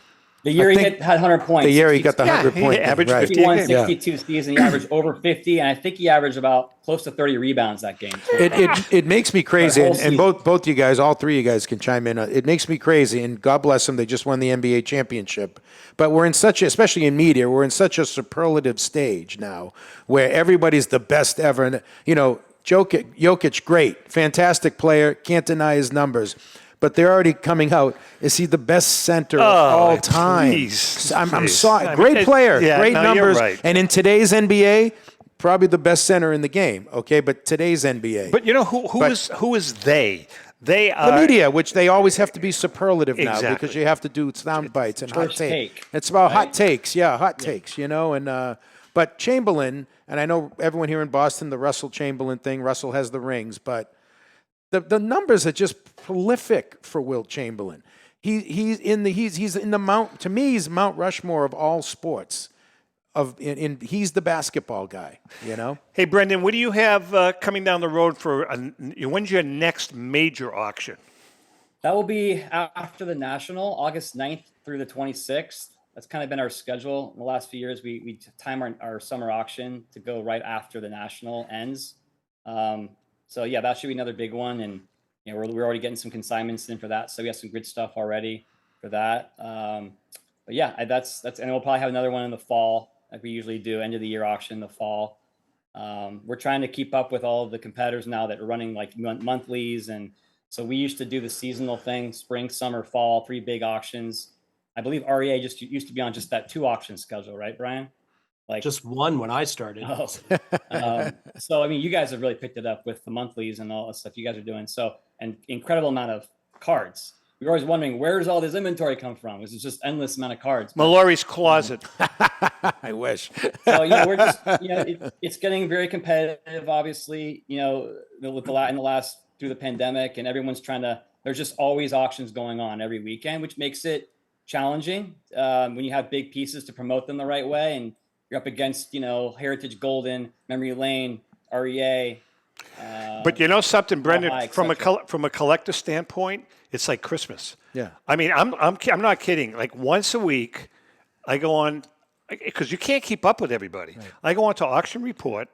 The year he had 100 points. The year he got the 100-point he averaged right. 50 a 51, game. 62 season, he averaged over 50, and I think he averaged about close to 30 rebounds that game. It makes me crazy, whole and season. both you guys, all three of you guys can chime in. It makes me crazy, and God bless them, they just won the NBA championship. But we're in such, especially in media, we're in such a superlative stage now where everybody's the best ever. And, Jokic, great, fantastic player, can't deny his numbers. But they're already coming out. Is he the best center of all time? Please, I'm sorry. Great player, great numbers. You're right. And in today's NBA, probably the best center in the game. Okay, but today's NBA. But who is they? They are the media, which they always have to be superlative now Exactly. because you have to do sound bites and hot First takes. take, It's about right? hot takes, hot takes, And but Chamberlain, and I know everyone here in Boston, the Russell Chamberlain thing. Russell has the rings, but the numbers are just prolific for Wilt Chamberlain. He's in the Mount. To me, he's Mount Rushmore of all sports. He's the basketball guy. Hey, Brendan, what do you have coming down the road for? When's your next major auction? That will be after the National, August 9th through the 26th. That's kind of been our schedule in the last few years. We time our summer auction to go right after the National ends. So yeah, that should be another big one, and we're already getting some consignments in for that. So we have some good stuff already for that. But yeah, that's and we'll probably have another one in the fall, like we usually do, end of the year auction in the fall. We're trying to keep up with all of the competitors now that are running like monthlies, and so we used to do the seasonal thing, spring, summer, fall, 3 big auctions. I believe REA just used to be on just that 2 auction schedule, right, Brian? Like just one when I started. So I mean, you guys have really picked it up with the monthlies and all the stuff you guys are doing. So an incredible amount of cards. We were always wondering, where does all this inventory come from? This is just endless amount of cards. Molori's closet. I wish. So we're just it's getting very competitive. Obviously, with in the last through the pandemic, and everyone's trying to. There's just always auctions going on every weekend, which makes it challenging when you have big pieces to promote them the right way, and you're up against Heritage Golden, Memory Lane, REA. But you know something, Brendan, High, from a collector standpoint, it's like Christmas. Yeah. I mean, I'm not kidding. Like once a week, I go on because you can't keep up with everybody. Right. I go on to Auction Report,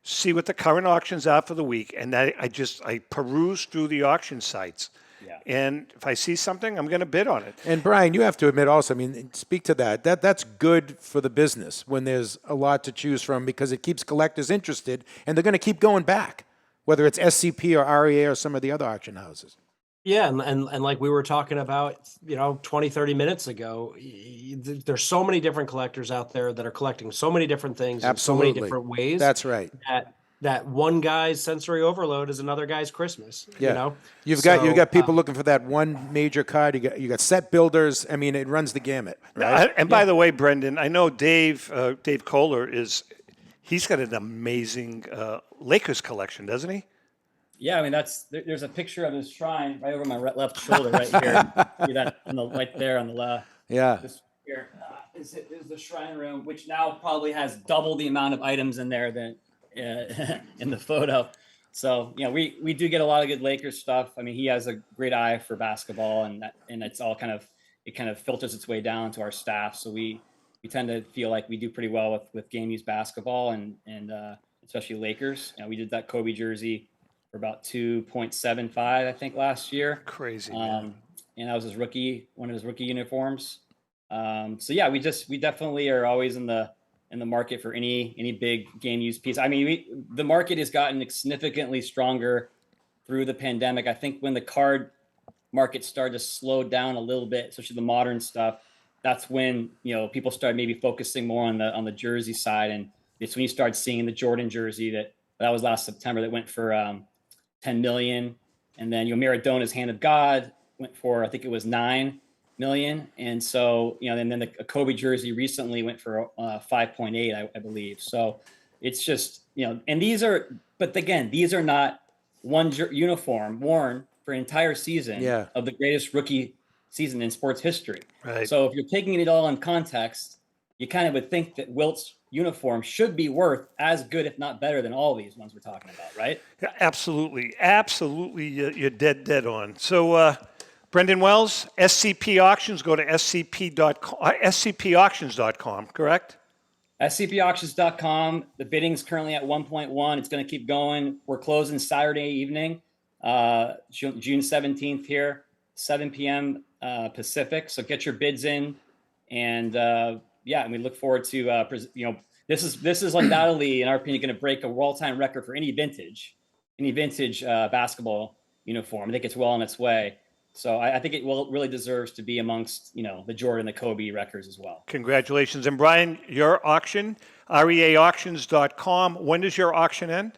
see what the current auctions are for the week, and I peruse through the auction sites. Yeah. And if I see something, I'm going to bid on it. And Brian, you have to admit also, I mean, speak to that. That's good for the business when there's a lot to choose from because it keeps collectors interested and they're going to keep going back, whether it's SCP or REA or some of the other auction houses. Yeah, and like we were talking about, 20, 30 minutes ago, there's so many different collectors out there that are collecting so many different things in so many different ways. That's right. That one guy's sensory overload is another guy's Christmas. Yeah. You've got people looking for that one major card. You got set builders. I mean, it runs the gamut. Right? And by the way, Brendan, I know Dave Kohler he's got an amazing Lakers collection, doesn't he? Yeah, I mean there's a picture of his shrine right over my left shoulder right here. See that right there on the left. Yeah. This here is the shrine room, which now probably has double the amount of items in there than in the photo. So we do get a lot of good Lakers stuff. I mean, he has a great eye for basketball, and it's all kind of filters its way down to our staff. So we tend to feel like we do pretty well with game use basketball and especially Lakers. We did that Kobe jersey for about 2.75, I think, last year. Crazy. Man. And that was one of his rookie uniforms. So yeah, we definitely are always in the market for any big game use piece. I mean, the market has gotten significantly stronger through the pandemic. I think when the card market started to slow down a little bit, especially the modern stuff, that's when people started maybe focusing more on the jersey side, and it's when you start seeing the Jordan jersey that was last September that went for $10 million, and then Maradona's Hand of God went for, I think it was $9 million, and so and then the Kobe jersey recently went for 5.8, I believe. So it's just and these are not one uniform worn for an entire season of the greatest rookie season in sports history. Right. So if you're taking it all in context, you kind of would think that Wilt's uniform should be worth as good, if not better, than all these ones we're talking about, right? Yeah, absolutely. Absolutely. You're dead on. So, Brendan Wells, SCP Auctions, go to scpauctions.com, correct? scpauctions.com. The bidding's currently at 1.1. It's going to keep going. We're closing Saturday evening, June 17th here, 7 p.m. Pacific. So get your bids in, and and we look forward to this is undoubtedly, in our opinion, going to break a all-time record for any vintage basketball uniform. I think it's well on its way. So I think it really deserves to be amongst, the Jordan, the Kobe records as well. Congratulations. And Brian, your auction, reauctions.com. When does your auction end?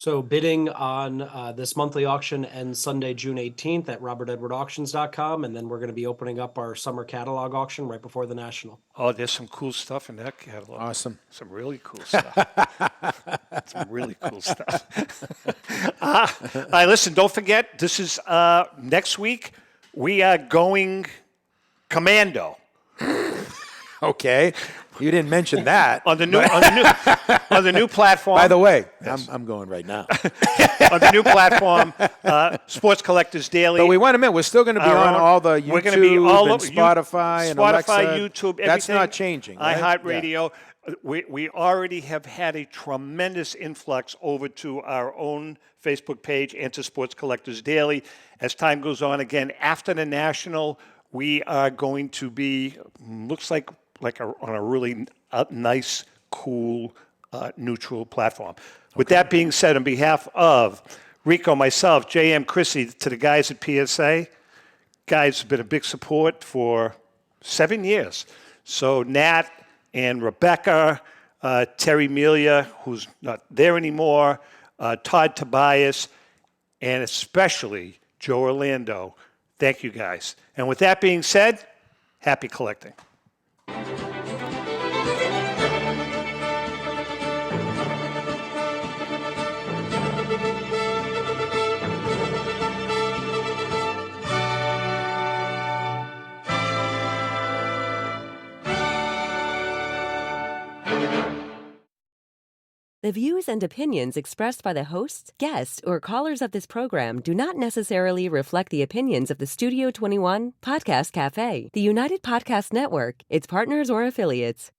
So bidding on this monthly auction ends Sunday, June 18th at robertedwardauctions.com. And then we're going to be opening up our summer catalog auction right before the National. Oh, there's some cool stuff in that catalog. Awesome. Some really cool stuff. Some really cool stuff. All right, listen, don't forget, this is next week. We are going Commando. Okay. You didn't mention that. on the new platform. By the way, I'm going right now. On the new platform, Sports Collectors Daily. But we want to admit, we're still going to be on all the YouTube, we're going to be all and Spotify, and Alexa. YouTube, everything. That's not changing, right? iHeartRadio. Yeah. We already have had a tremendous influx over to our own Facebook page and to Sports Collectors Daily. As time goes on, again, after the National, we are going to be, looks like on a really nice, cool, neutral platform. With that being said, on behalf of Rico, myself, JM, Chrissy, to the guys at PSA, guys have been a big support for 7 years. So Nat and Rebecca, Terry Melia, who's not there anymore, Todd Tobias, and especially Joe Orlando. Thank you, guys. And with that being said, happy collecting. The views and opinions expressed by the hosts, guests, or callers of this program do not necessarily reflect the opinions of the Studio 21 Podcast Cafe, the United Podcast Network, its partners, or affiliates.